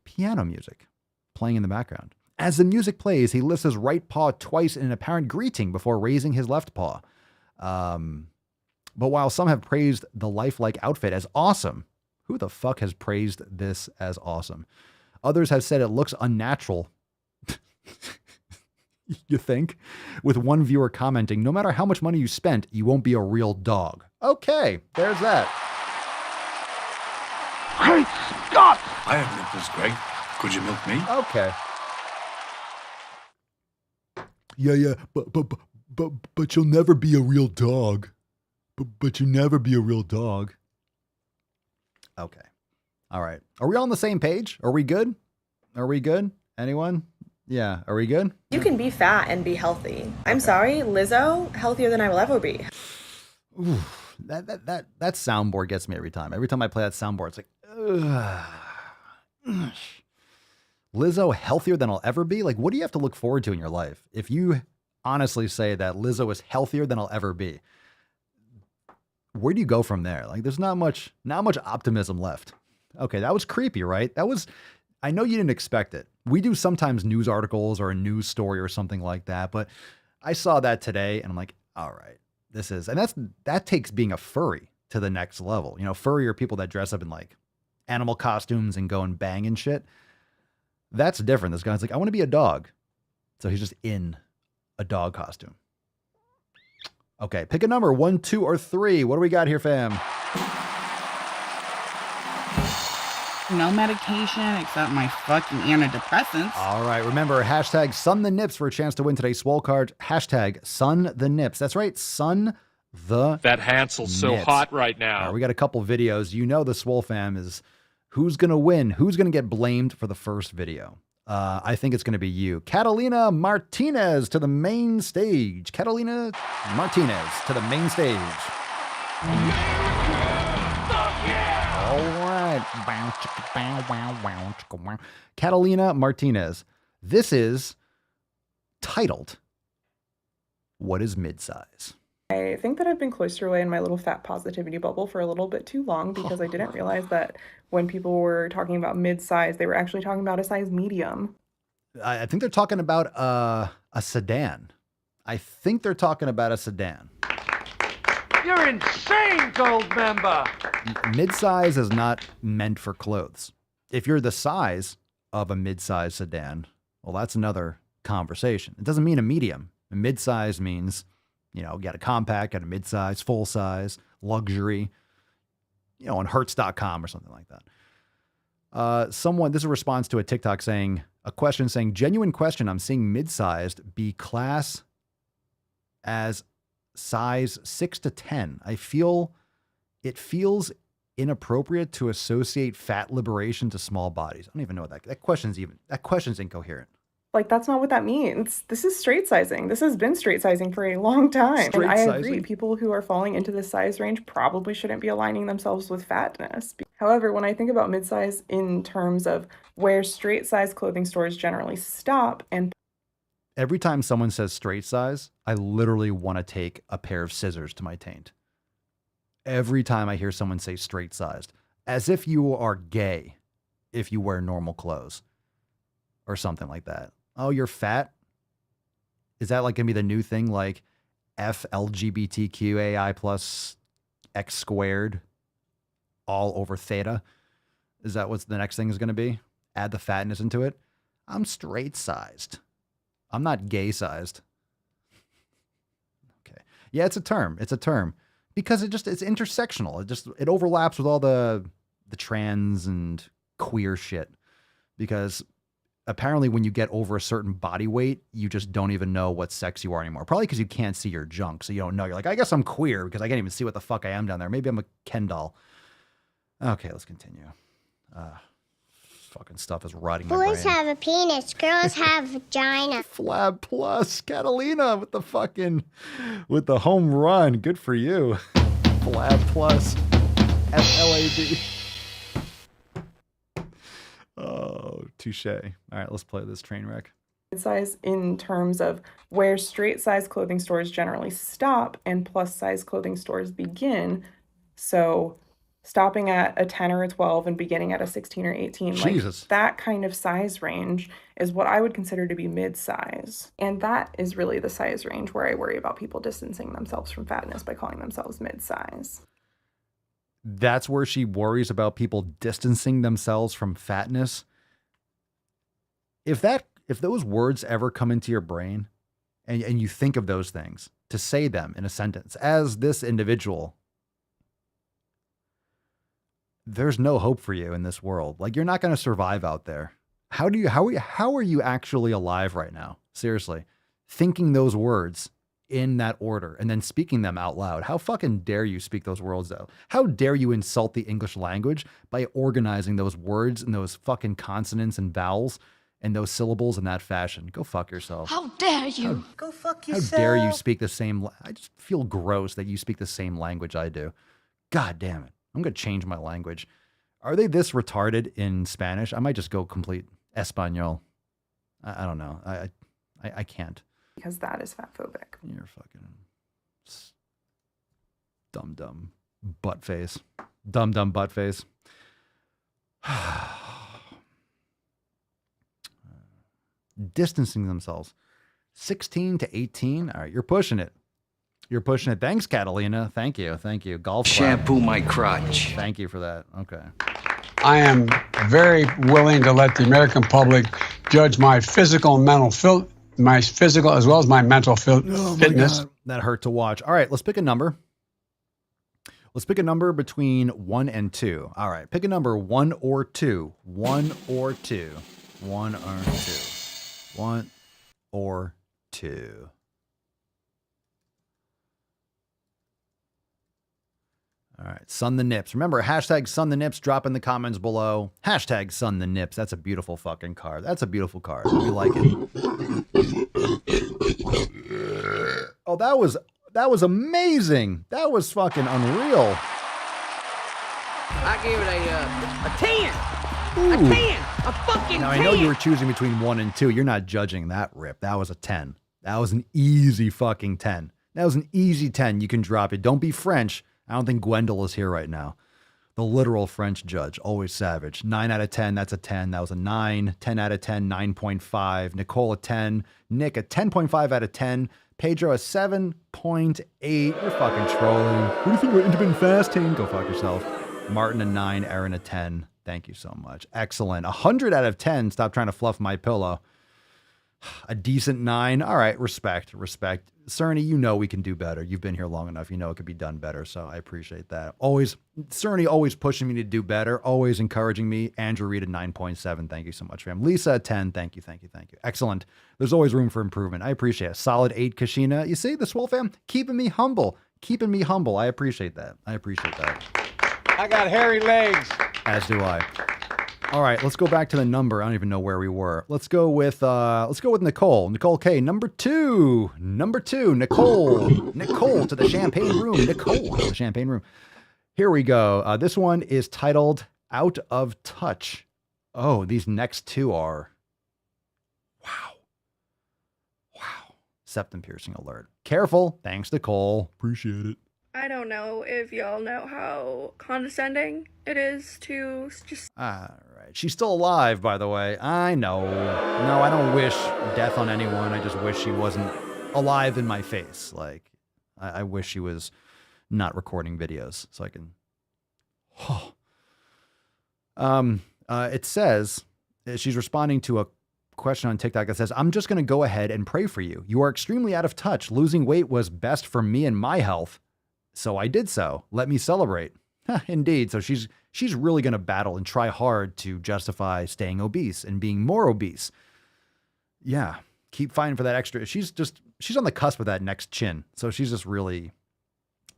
piano music playing in the background. As the music plays, he lifts his right paw twice in an apparent greeting before raising his left paw. But while some have praised the lifelike outfit as awesome, who the fuck has praised this as awesome? Others have said it looks unnatural. You think? With one viewer commenting, "No matter how much money you spent, you won't be a real dog." Okay, there's that. Great Scott! I have nipples, Greg. Could you milk me? Okay. Yeah, but you'll never be a real dog. But you never be a real dog. Okay. All right. Are we all on the same page? Are we good? Are we good? Anyone? Yeah. Are we good? You can be fat and be healthy. I'm sorry, Lizzo, healthier than I will ever be. Ooh, that soundboard gets me every time. Every time I play that soundboard, it's like, ugh. Lizzo, healthier than I'll ever be? Like, what do you have to look forward to in your life? If you honestly say that Lizzo is healthier than I'll ever be, where do you go from there? Like, there's not much optimism left. Okay, that was creepy, right? I know you didn't expect it. We do sometimes news articles or a news story or something like that, but I saw that today and I'm like, all right, that takes being a furry to the next level. You know, furry are people that dress up in like animal costumes and go and bang and shit. That's different. This guy's like, I want to be a dog. So he's just in a dog costume. Okay, pick a number, 1, 2, or 3. What do we got here, fam? No medication except my fucking antidepressants. All right, remember, hashtag Sun the Nips for a chance to win today's Swole card. Hashtag Sun the Nips. That's right, Sun the That Hansel's so Nips. hot right now. All right, we got a couple videos. You know the Swole fam is who's going to win, who's going to get blamed for the first video. I think it's going to be you. Catalina Martinez to the main stage. Catalina Martinez to the main stage. All right. Catalina Martinez. This is titled, What is Midsize? I think that I've been cloistered away in my little fat positivity bubble for a little bit too long because I didn't realize that when people were talking about mid-size, they were actually talking about a size medium. I think they're talking about a sedan. I think they're talking about a sedan. You're insane, gold member! Mid-size is not meant for clothes. If you're the size of a mid-size sedan, well, that's another conversation. It doesn't mean a medium. A mid-size means, you know, got a compact, got a mid-size, full-size, luxury, you know, on Hertz.com or something like that. This is a response to a TikTok saying, genuine question, I'm seeing mid-sized be class as size 6 to 10. It feels inappropriate to associate fat liberation to small bodies. I don't even know what that question's incoherent. Like, that's not what that means. This is straight sizing. This has been straight sizing for a long time. And I agree, people who are falling into this size range probably shouldn't be aligning themselves with fatness. However, when I think about mid-size in terms of where straight size clothing stores generally stop and every time someone says straight size, I literally want to take a pair of scissors to my taint. Every time I hear someone say straight sized, as if you are gay if you wear normal clothes or something like that. Oh, you're fat? Is that like going to be the new thing? Like F LGBTQAI plus X squared all over theta? Is that what's the next thing is going to be? Add the fatness into it? I'm straight sized. I'm not gay sized. Okay. Yeah, it's a term. It's a term because it's intersectional. It overlaps with all the trans and queer shit because apparently when you get over a certain body weight, you just don't even know what sex you are anymore. Probably because you can't see your junk. So you don't know. You're like, I guess I'm queer because I can't even see what the fuck I am down there. Maybe I'm a Ken doll. Okay, let's continue. Fucking stuff is rotting my brain. Boys have a penis, girls have vagina. Flab plus Catalina with the home run. Good for you. Flab plus FLAB. Oh, touche. All right, let's play this train wreck. Size in terms of where straight size clothing stores generally stop and plus size clothing stores begin. So stopping at a 10 or a 12 and beginning at a 16 or 18. Jesus. Like that kind of size range is what I would consider to be mid-size. And that is really the size range where I worry about people distancing themselves from fatness by calling themselves mid-size. That's where she worries about people distancing themselves from fatness. If those words ever come into your brain and you think of those things, to say them in a sentence as this individual, there's no hope for you in this world. Like, you're not going to survive out there. How are you actually alive right now? Seriously, thinking those words in that order and then speaking them out loud. How fucking dare you speak those words out? How dare you insult the English language by organizing those words and those fucking consonants and vowels and those syllables in that fashion? Go fuck yourself. How dare you? Go fuck yourself. How dare you speak the same? I just feel gross that you speak the same language I do. God damn it. I'm going to change my language. Are they this retarded in Spanish? I might just go complete Espanol. I don't know. I can't. Because that is fatphobic. You're fucking dumb butt face. Dumb butt face. Distancing themselves. 16 to 18. All right, you're pushing it. You're pushing it. Thanks, Catalina. Thank you. Golf clap. Shampoo my crotch. Thank you for that. Okay. I am very willing to let the American public judge my physical and mental my physical as well as my mental fitness. That hurt to watch. All right, let's pick a number. Let's pick a number between 1 and 2. All right, pick a number 1 or 2. 1 or 2. 1 or 2. 1 or 2. All right, Sun the Nips. Remember, hashtag Sun the Nips. Drop in the comments below. Hashtag Sun the Nips. That's a beautiful fucking card. That's a beautiful card. We like it. Oh, that was amazing. That was fucking unreal. I gave it a 10. Ooh. A 10. A fucking 10. Now, I know you were choosing between 1 and 2. You're not judging that rip. That was a 10. That was an easy fucking 10. That was an easy 10. You can drop it. Don't be French. I don't think Gwendol is here right now. The literal French judge, always savage. 9 out of 10, that's a 10. That was a 9. 10 out of 10, 9.5. Nicole a 10. Nick a 10.5 out of 10. Pedro a 7.8. You're fucking trolling. What do you think about intermittent fasting? Go fuck yourself. Martin a 9. Aaron a 10. Thank you so much. Excellent. 100 out of 10. Stop trying to fluff my pillow. A decent 9. All right, respect. Cerny, you know we can do better. You've been here long enough. You know it could be done better, so I appreciate that. Cerny always pushing me to do better, always encouraging me. Andrew Reed at 9.7. Thank you so much, fam. Lisa at 10. Thank you. Excellent. There's always room for improvement. I appreciate it. Solid 8, Kashina. You see, the Swole fam, keeping me humble. I appreciate that. I got hairy legs. As do I. All right, let's go back to the number. I don't even know where we were. Let's go with Nicole. Nicole K. Number two. Nicole. Nicole to the champagne room. Nicole to the champagne room. Here we go. This one is titled Out of Touch. Oh, these next two are. Wow. Septum piercing alert. Careful. Thanks, Nicole. Appreciate it. I don't know if y'all know how condescending it is to just... All right. She's still alive, by the way. I know. No, I don't wish death on anyone. I just wish she wasn't alive in my face. Like, I wish she was not recording videos so I can... It says, she's responding to a question on TikTok that says, I'm just going to go ahead and pray for you. You are extremely out of touch. Losing weight was best for me and my health. So I did so. Let me celebrate. Indeed. So she's really going to battle and try hard to justify staying obese and being more obese. Yeah. Keep fighting for that extra. She's on the cusp of that next chin. So she's just really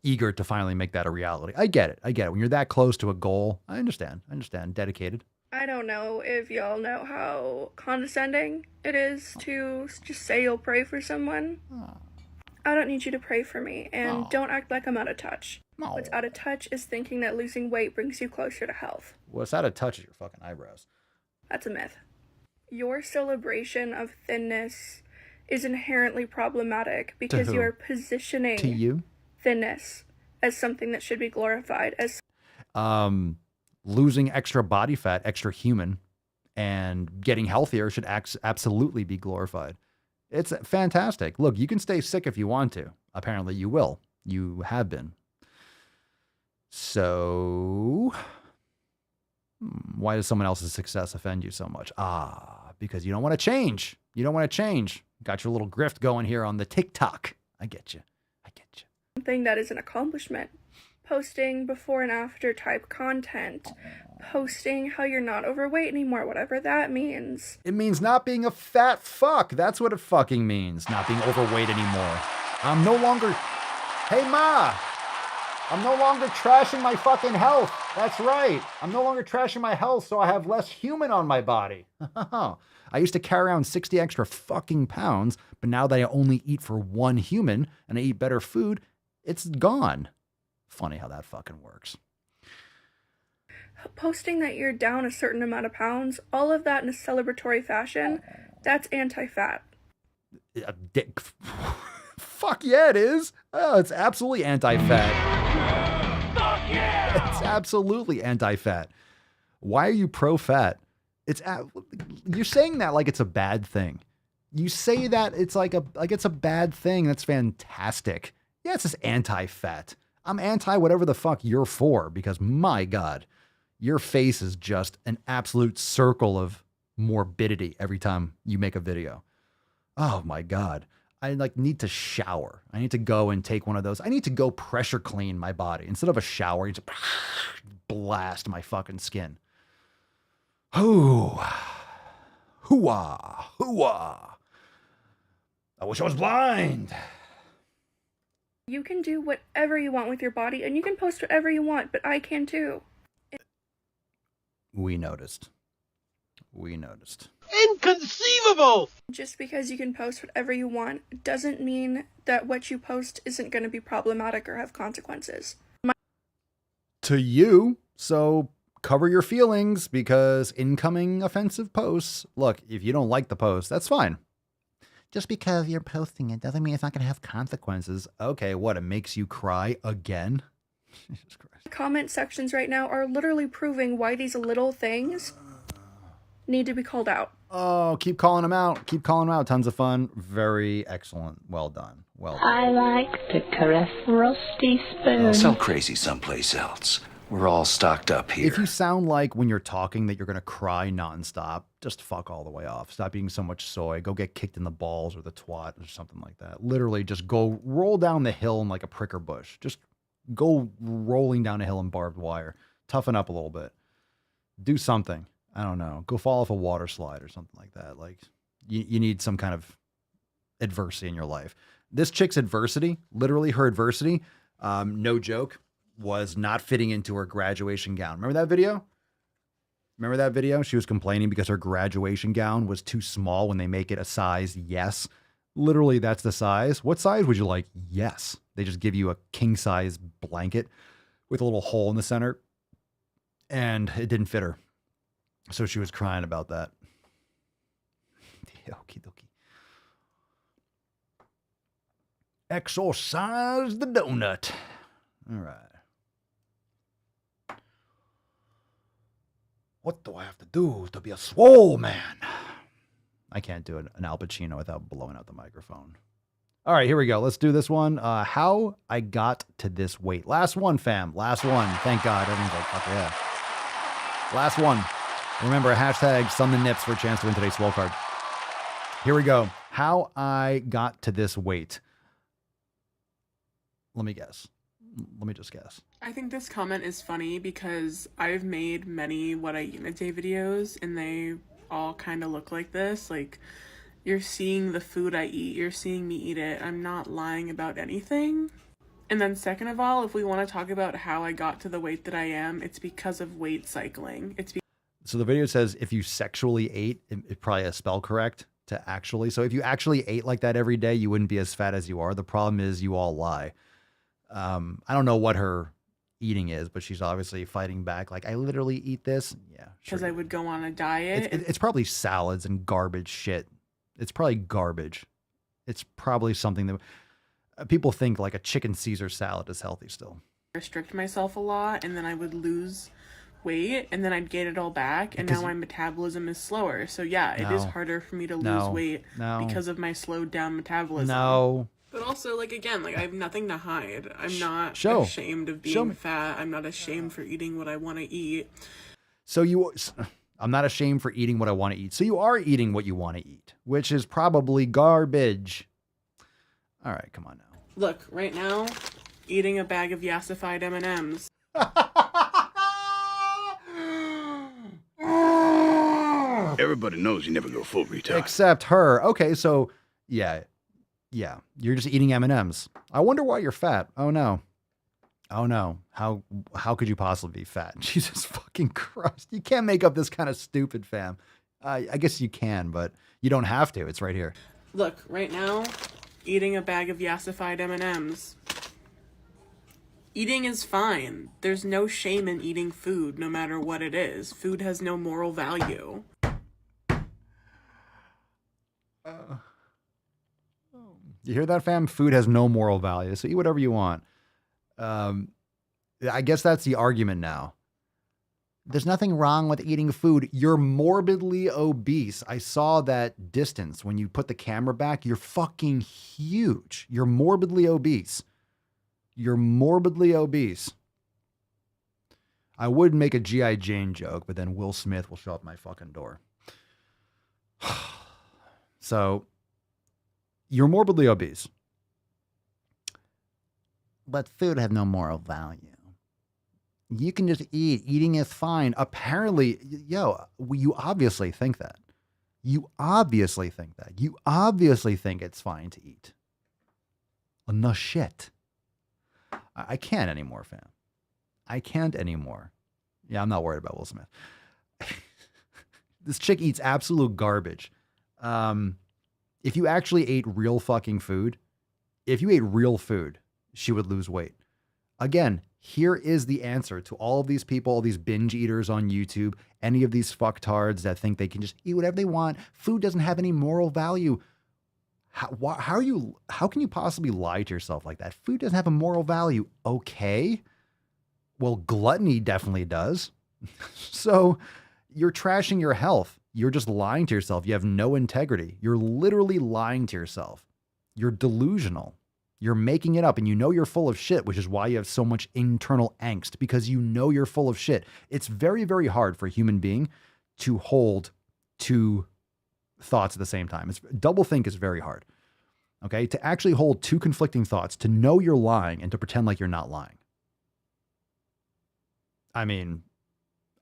eager to finally make that a reality. I get it. When you're that close to a goal, I understand. Dedicated. I don't know if y'all know how condescending it is to just say you'll pray for someone. I don't need you to pray for me, and don't act like I'm out of touch. What's out of touch is thinking that losing weight brings you closer to health. What's out of touch is your fucking eyebrows. That's a myth. Your celebration of thinness is inherently problematic because you are positioning thinness as something that should be glorified as... Losing extra body fat, extra human, and getting healthier should absolutely be glorified. It's fantastic. Look, you can stay sick if you want to. Apparently you will. You have been. So why does someone else's success offend you so much? Because you don't want to change. Got your little grift going here on the TikTok. I get you. Something that is an accomplishment. Posting before and after type content. Posting how you're not overweight anymore, whatever that means. It means not being a fat fuck. That's what it fucking means. Not being overweight anymore. I'm no longer... Hey, Ma! I'm no longer trashing my fucking health. That's right. I'm no longer trashing my health, so I have less human on my body. I used to carry around 60 extra fucking pounds, but now that I only eat for one human and I eat better food, it's gone. Funny how that fucking works. Posting that you're down a certain amount of pounds, all of that in a celebratory fashion, that's anti-fat. Fuck yeah, it is. Oh, it's absolutely anti-fat. Fuck yeah! It's absolutely anti-fat. Why are you pro-fat? You're saying that like it's a bad thing. You say that it's like it's a bad thing. That's fantastic. Yeah, it's just anti-fat. I'm anti whatever the fuck you're for, because my God, your face is just an absolute circle of morbidity every time you make a video. Oh my God. I need to shower. I need to go and take one of those. I need to go pressure clean my body. Instead of a shower, you just blast my fucking skin. Hoo-ah. Hoo-ah. I wish I was blind. You can do whatever you want with your body, and you can post whatever you want, but I can too. We noticed. Inconceivable! Just because you can post whatever you want doesn't mean that what you post isn't going to be problematic or have consequences. To you, so cover your feelings, because incoming offensive posts, look, if you don't like the post, that's fine. Just because you're posting it doesn't mean it's not going to have consequences. Okay, what, it makes you cry again? Jesus Christ. Comment sections right now are literally proving why these little things need to be called out. Oh, keep calling them out. Tons of fun. Very excellent. Well done. I like to caress the rusty spoon. I'll sell crazy someplace else. We're all stocked up here. If you sound like when you're talking that you're going to cry nonstop, just fuck all the way off. Stop eating so much soy. Go get kicked in the balls or the twat or something like that. Literally just go roll down the hill in like a pricker bush. Just go rolling down a hill in barbed wire. Toughen up a little bit. Do something. I don't know. Go fall off a water slide or something like that. Like you need some kind of adversity in your life. This chick's adversity, literally her adversity, no joke, was not fitting into her graduation gown. Remember that video? Remember that video? She was complaining because her graduation gown was too small when they make it a size yes. Literally, that's the size. What size would you like? Yes. They just give you a king size blanket with a little hole in the center. And it didn't fit her. So she was crying about that. Okie dokie. Exorcise the donut. All right. What do I have to do to be a swole man? I can't do an Al Pacino without blowing out the microphone. All right, here we go. Let's do this one. How I got to this weight. Last one, fam. Last one. Thank God. Everyone's like, fuck yeah. Last one. Remember, hashtag sun the nips for a chance to win today's swole card. Here we go. How I got to this weight. Let me guess. Let me just guess. I think this comment is funny because I've made many what I eat in a day videos and they all kind of look like this. Like, you're seeing the food I eat, you're seeing me eat it. I'm not lying about anything. And then second of all, if we want to talk about how I got to the weight that I am, it's because of weight cycling. So the video says if you sexually ate, it probably a spell correct to actually. So if you actually ate like that every day, you wouldn't be as fat as you are. The problem is you all lie. I don't know what her eating is, but she's obviously fighting back. Like, I literally eat this. Yeah. Because I would go on a diet. It's probably salads and garbage shit. It's probably garbage. It's probably something that people think like a chicken Caesar salad is healthy still. Restrict myself a lot and then I would lose weight and then I'd gain it all back and now my metabolism is slower. So yeah, it is harder for me to lose weight because of my slowed down metabolism. No. But also, like, again, like, I have nothing to hide. I'm not ashamed of being fat. I'm not ashamed for eating what I want to eat. So I'm not ashamed for eating what I want to eat. So you are eating what you want to eat, which is probably garbage. All right, come on now. Look, right now, eating a bag of yassified M&Ms. Everybody knows you never go full retard. Except her. Okay, so yeah, you're just eating M&Ms. I wonder why you're fat. Oh no. How could you possibly be fat? Jesus fucking Christ. You can't make up this kind of stupid, fam. I guess you can, but you don't have to. It's right here. Look, right now, eating a bag of yassified M&Ms. Eating is fine. There's no shame in eating food, no matter what it is. Food has no moral value. You hear that, fam? Food has no moral value, so eat whatever you want. I guess that's the argument now. There's nothing wrong with eating food. You're morbidly obese. I saw that distance. When you put the camera back, you're fucking huge. You're morbidly obese. You're morbidly obese. I would make a G.I. Jane joke, but then Will Smith will show up my fucking door. So, you're morbidly obese. But food has no moral value. You can just eat. Eating is fine. Apparently, you obviously think that. You obviously think that. You obviously think it's fine to eat. No shit. I can't anymore, fam. I can't anymore. Yeah, I'm not worried about Will Smith. This chick eats absolute garbage. If you actually ate real fucking food, if you ate real food, she would lose weight. Again, here is the answer to all of these people, all these binge eaters on YouTube, any of these fucktards that think they can just eat whatever they want. Food doesn't have any moral value. How can you possibly lie to yourself like that? Food doesn't have a moral value. Okay. Well, gluttony definitely does. So you're trashing your health. You're just lying to yourself. You have no integrity. You're literally lying to yourself. You're delusional. You're making it up and you know you're full of shit, which is why you have so much internal angst, because you know you're full of shit. It's very, very hard for a human being to hold two thoughts at the same time. Double think is very hard. Okay? To actually hold two conflicting thoughts, to know you're lying and to pretend like you're not lying. I mean,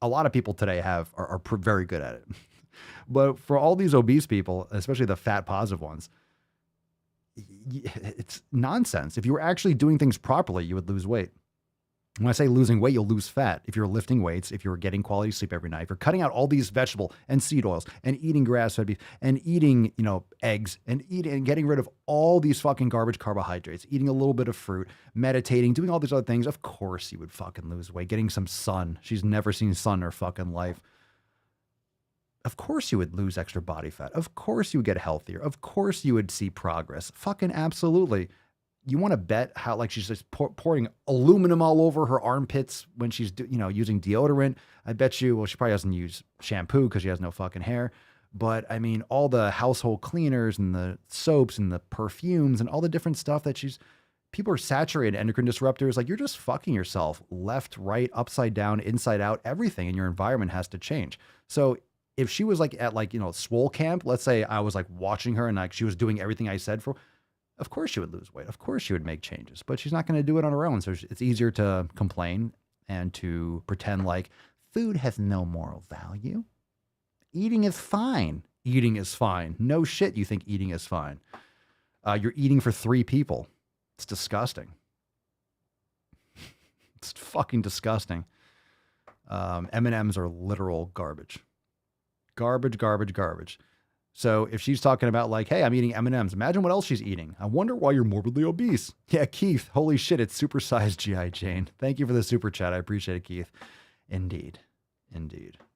a lot of people today are very good at it. But for all these obese people, especially the fat positive ones, it's nonsense. If you were actually doing things properly, you would lose weight. When I say losing weight, you'll lose fat. If you're lifting weights, if you're getting quality sleep every night, if you're cutting out all these vegetable and seed oils and eating grass-fed beef and eating, eggs and getting rid of all these fucking garbage carbohydrates, eating a little bit of fruit, meditating, doing all these other things, of course you would fucking lose weight. Getting some sun. She's never seen sun in her fucking life. Of course you would lose extra body fat. Of course you would get healthier. Of course you would see progress. Fucking absolutely. You want to bet how she's just pouring aluminum all over her armpits when she's using deodorant. I bet you, well, she probably doesn't use shampoo because she has no fucking hair. But I mean, all the household cleaners and the soaps and the perfumes and all the different stuff that people are saturated endocrine disruptors. You're just fucking yourself left, right, upside down, inside out, everything in your environment has to change. So if she was at Swole camp, let's say I was watching her and she was doing everything I said for, of course she would lose weight. Of course she would make changes, but she's not going to do it on her own. So it's easier to complain and to pretend like food has no moral value. Eating is fine. Eating is fine. No shit, you think eating is fine. You're eating for 3 people. It's disgusting. It's fucking disgusting. M&Ms are literal garbage. Garbage. So if she's talking about hey, I'm eating M&Ms, imagine what else she's eating. I wonder why you're morbidly obese. Yeah, Keith, holy shit, it's supersized G.I. Jane. Thank you for the super chat. I appreciate it, Keith. Indeed.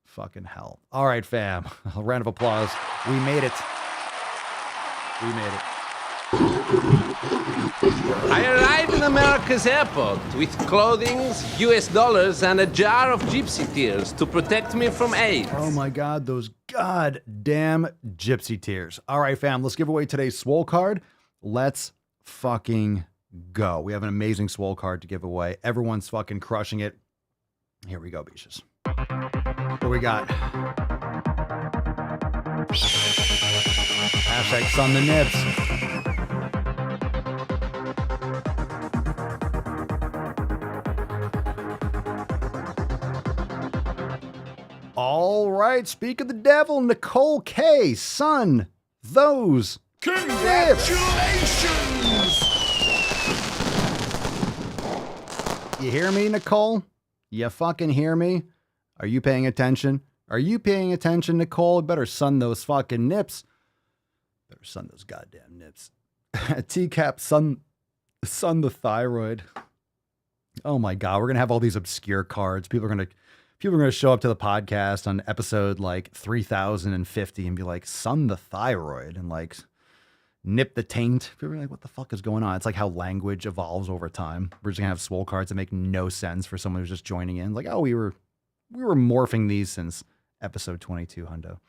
Fucking hell. All right, fam. A round of applause. We made it. I arrived in America's airport with clothing, US dollars, and a jar of gypsy tears to protect me from AIDS. Oh my God, those goddamn gypsy tears. All right, fam, let's give away today's Swole card. Let's fucking go. We have an amazing Swole card to give away. Everyone's fucking crushing it. Here we go, Beaches. What we got? Hashtag Sun the Nibs. All right, speak of the devil, Nicole K. Son, those Congratulations! You hear me, Nicole? You fucking hear me? Are you paying attention? Are you paying attention, Nicole? Better sun those fucking nips. Better sun those goddamn nips. TCAP, sun the thyroid. Oh my God, we're going to have all these obscure cards. People are going to show up to the podcast on episode 3050 and be like, sun the thyroid and nip the taint. People are like, what the fuck is going on? It's like how language evolves over time. We're just going to have Swole cards that make no sense for someone who's just joining in. We were morphing these since episode 22, hundo.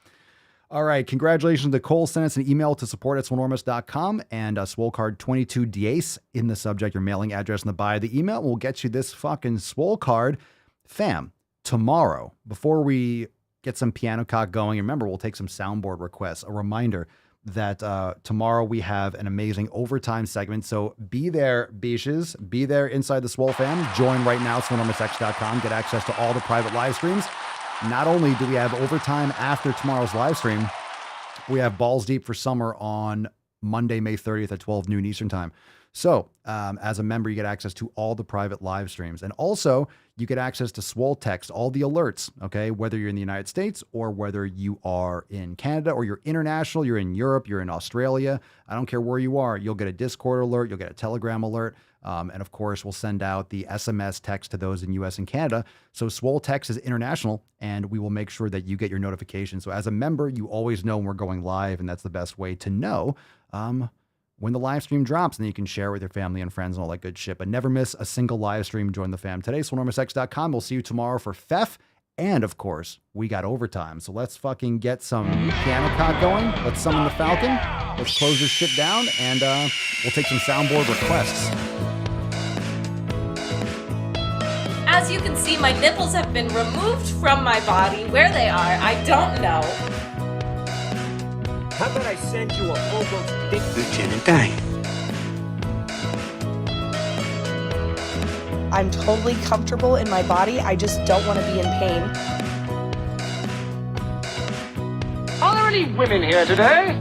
All right, congratulations, Nicole. Send us an email to support@swolenormous.com and Swole card 22 DAIS in the subject, your mailing address in the bio of the email. We'll get you this fucking Swole card. Fam, tomorrow, before we get some piano cock going, remember, we'll take some soundboard requests. A reminder that tomorrow we have an amazing overtime segment. So be there, beaches. Be there inside the Swole fam. Join right now, swolenormousx.com. Get access to all the private live streams. Not only do we have overtime after tomorrow's live stream, we have Balls Deep for Summer on Monday, May 30th at 12 noon Eastern time. So as a member, you get access to all the private live streams. And also, you get access to Swole Text, all the alerts, okay? Whether you're in the United States or whether you are in Canada or you're international, you're in Europe, you're in Australia. I don't care where you are. You'll get a Discord alert. You'll get a Telegram alert. And of course, we'll send out the SMS text to those in US and Canada. So Swole Text is international, and we will make sure that you get your notification. So as a member, you always know when we're going live, and that's the best way to know when the live stream drops, and then you can share with your family and friends and all that good shit. But never miss a single live stream. Join the fam today. swolenormousx.com. We'll see you tomorrow for FEF. And of course, we got overtime. So let's fucking get some piano cock going. Let's summon the Falcon. Let's close this shit down, and we'll take some soundboard requests. As you can see, my nipples have been removed from my body. Where they are, I don't know. How about I send you a hobo dick? Lieutenant Dan. I'm totally comfortable in my body. I just don't want to be in pain. Are there any women here today?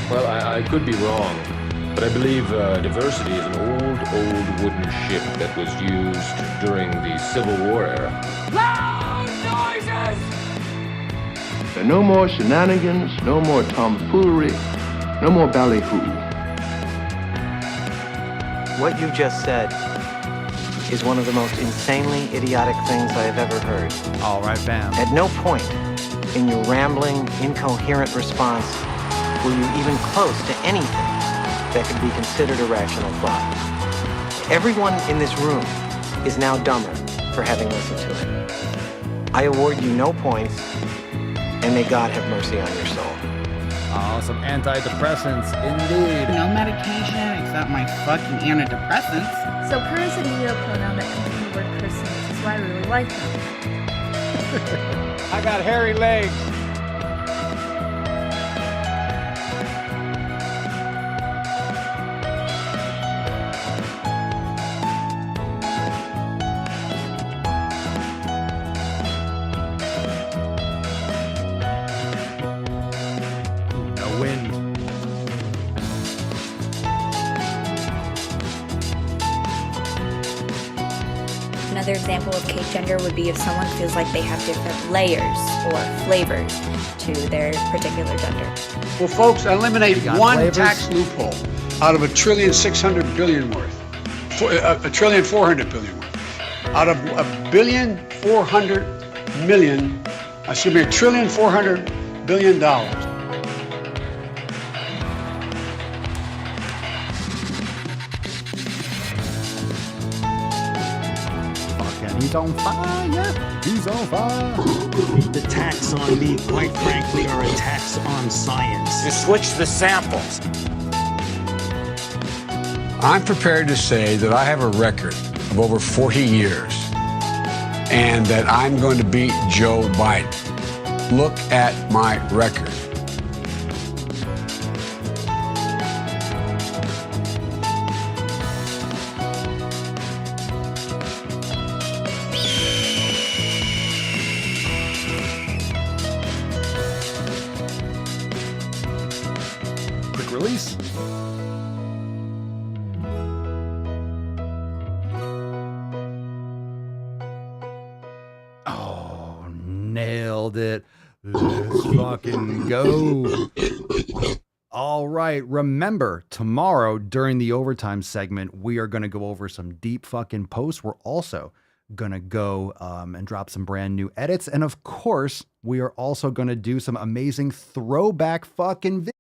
Well, I could be wrong. But I believe diversity is an old wooden ship that was used during the Civil War era. Loud noises! There are no more shenanigans, no more tomfoolery, no more ballyhoo. What you just said is one of the most insanely idiotic things I have ever heard. All right, fam. At no point in your rambling, incoherent response were you even close to anything that could be considered a rational thought. Everyone in this room is now dumber for having listened to it. I award you no points, and may God have mercy on your soul. Oh, some antidepressants, indeed. No medication except my fucking antidepressants. So per is a neopronoun that comes from the word person, which is why I really like them. I got hairy legs. No wind. Another example of cake gender would be if someone feels like they have different layers or flavors to their particular gender. Well, folks, eliminate one flavors? tax loophole out of $1.6 trillion worth. $1.4 trillion worth. Out of $1.4 billion, $1.4 billion. He's on fire. He's on fire. The tax on me, quite frankly, are a tax on science. You switch the samples. I'm prepared to say that I have a record of over 40 years and that I'm going to beat Joe Biden. Look at my record. Quick release. Oh, nailed it. Let's fucking go. All right. Remember, tomorrow during the overtime segment, we are going to go over some deep fucking posts. We're also going to go and drop some brand new edits. And of course, we are also going to do some amazing throwback fucking videos.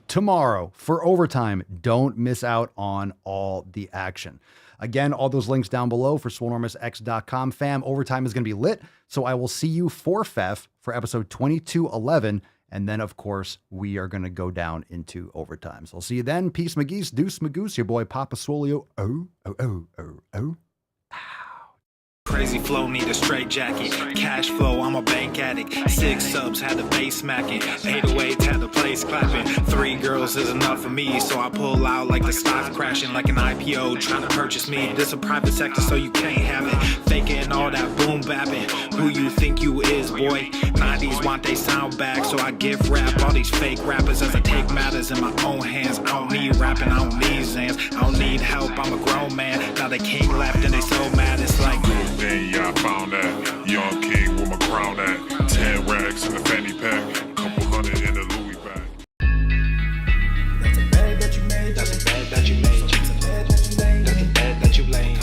Tomorrow for overtime. Don't miss out on all the action. Again, all those links down below for swolenormousx.com. Fam, overtime is going to be lit. So I will see you for FEF for episode 2211. And then, of course, we are going to go down into overtime. So I'll see you then. Peace, McGeese, Deuce, Magoose, your boy Papa Swolio. Oh. Crazy flow, need a straight jacket. Cash flow, I'm a bank addict. 6 subs, had the bass smacking. 808, had the place clapping. 3 girls is enough for me, so I pull out like the stock crashing. Like an IPO, trying to purchase me. This a private sector, so you can't have it. Faking all that boom bapping. Who you think you is, boy? 90s want they sound back, so I give rap all these fake rappers as I take matters in my own hands. I don't need rapping, I don't need Zans. I don't need help, I'm a grown man. Now they king left and they so mad, it's like Then yeah, I found that young king with my crown at 10 racks in the fanny pack, couple hundred in the Louis bag. That's a bed that you made. That's a bed that you made. That's a bed that you made. That's a bed that you laid.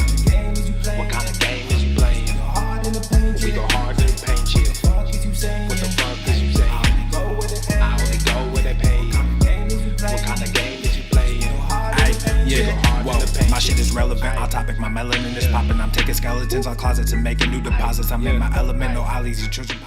What kind of game is you playing? We go hard in the paint chill. What the fuck is you saying? I only go where they pay. What kind of game is you playing? Yeah, whoa, my shit is relevant. On topic, my melanin is popping. I'm taking skeletons on closets and making new deposits. I'm in my element, no ollies, you children.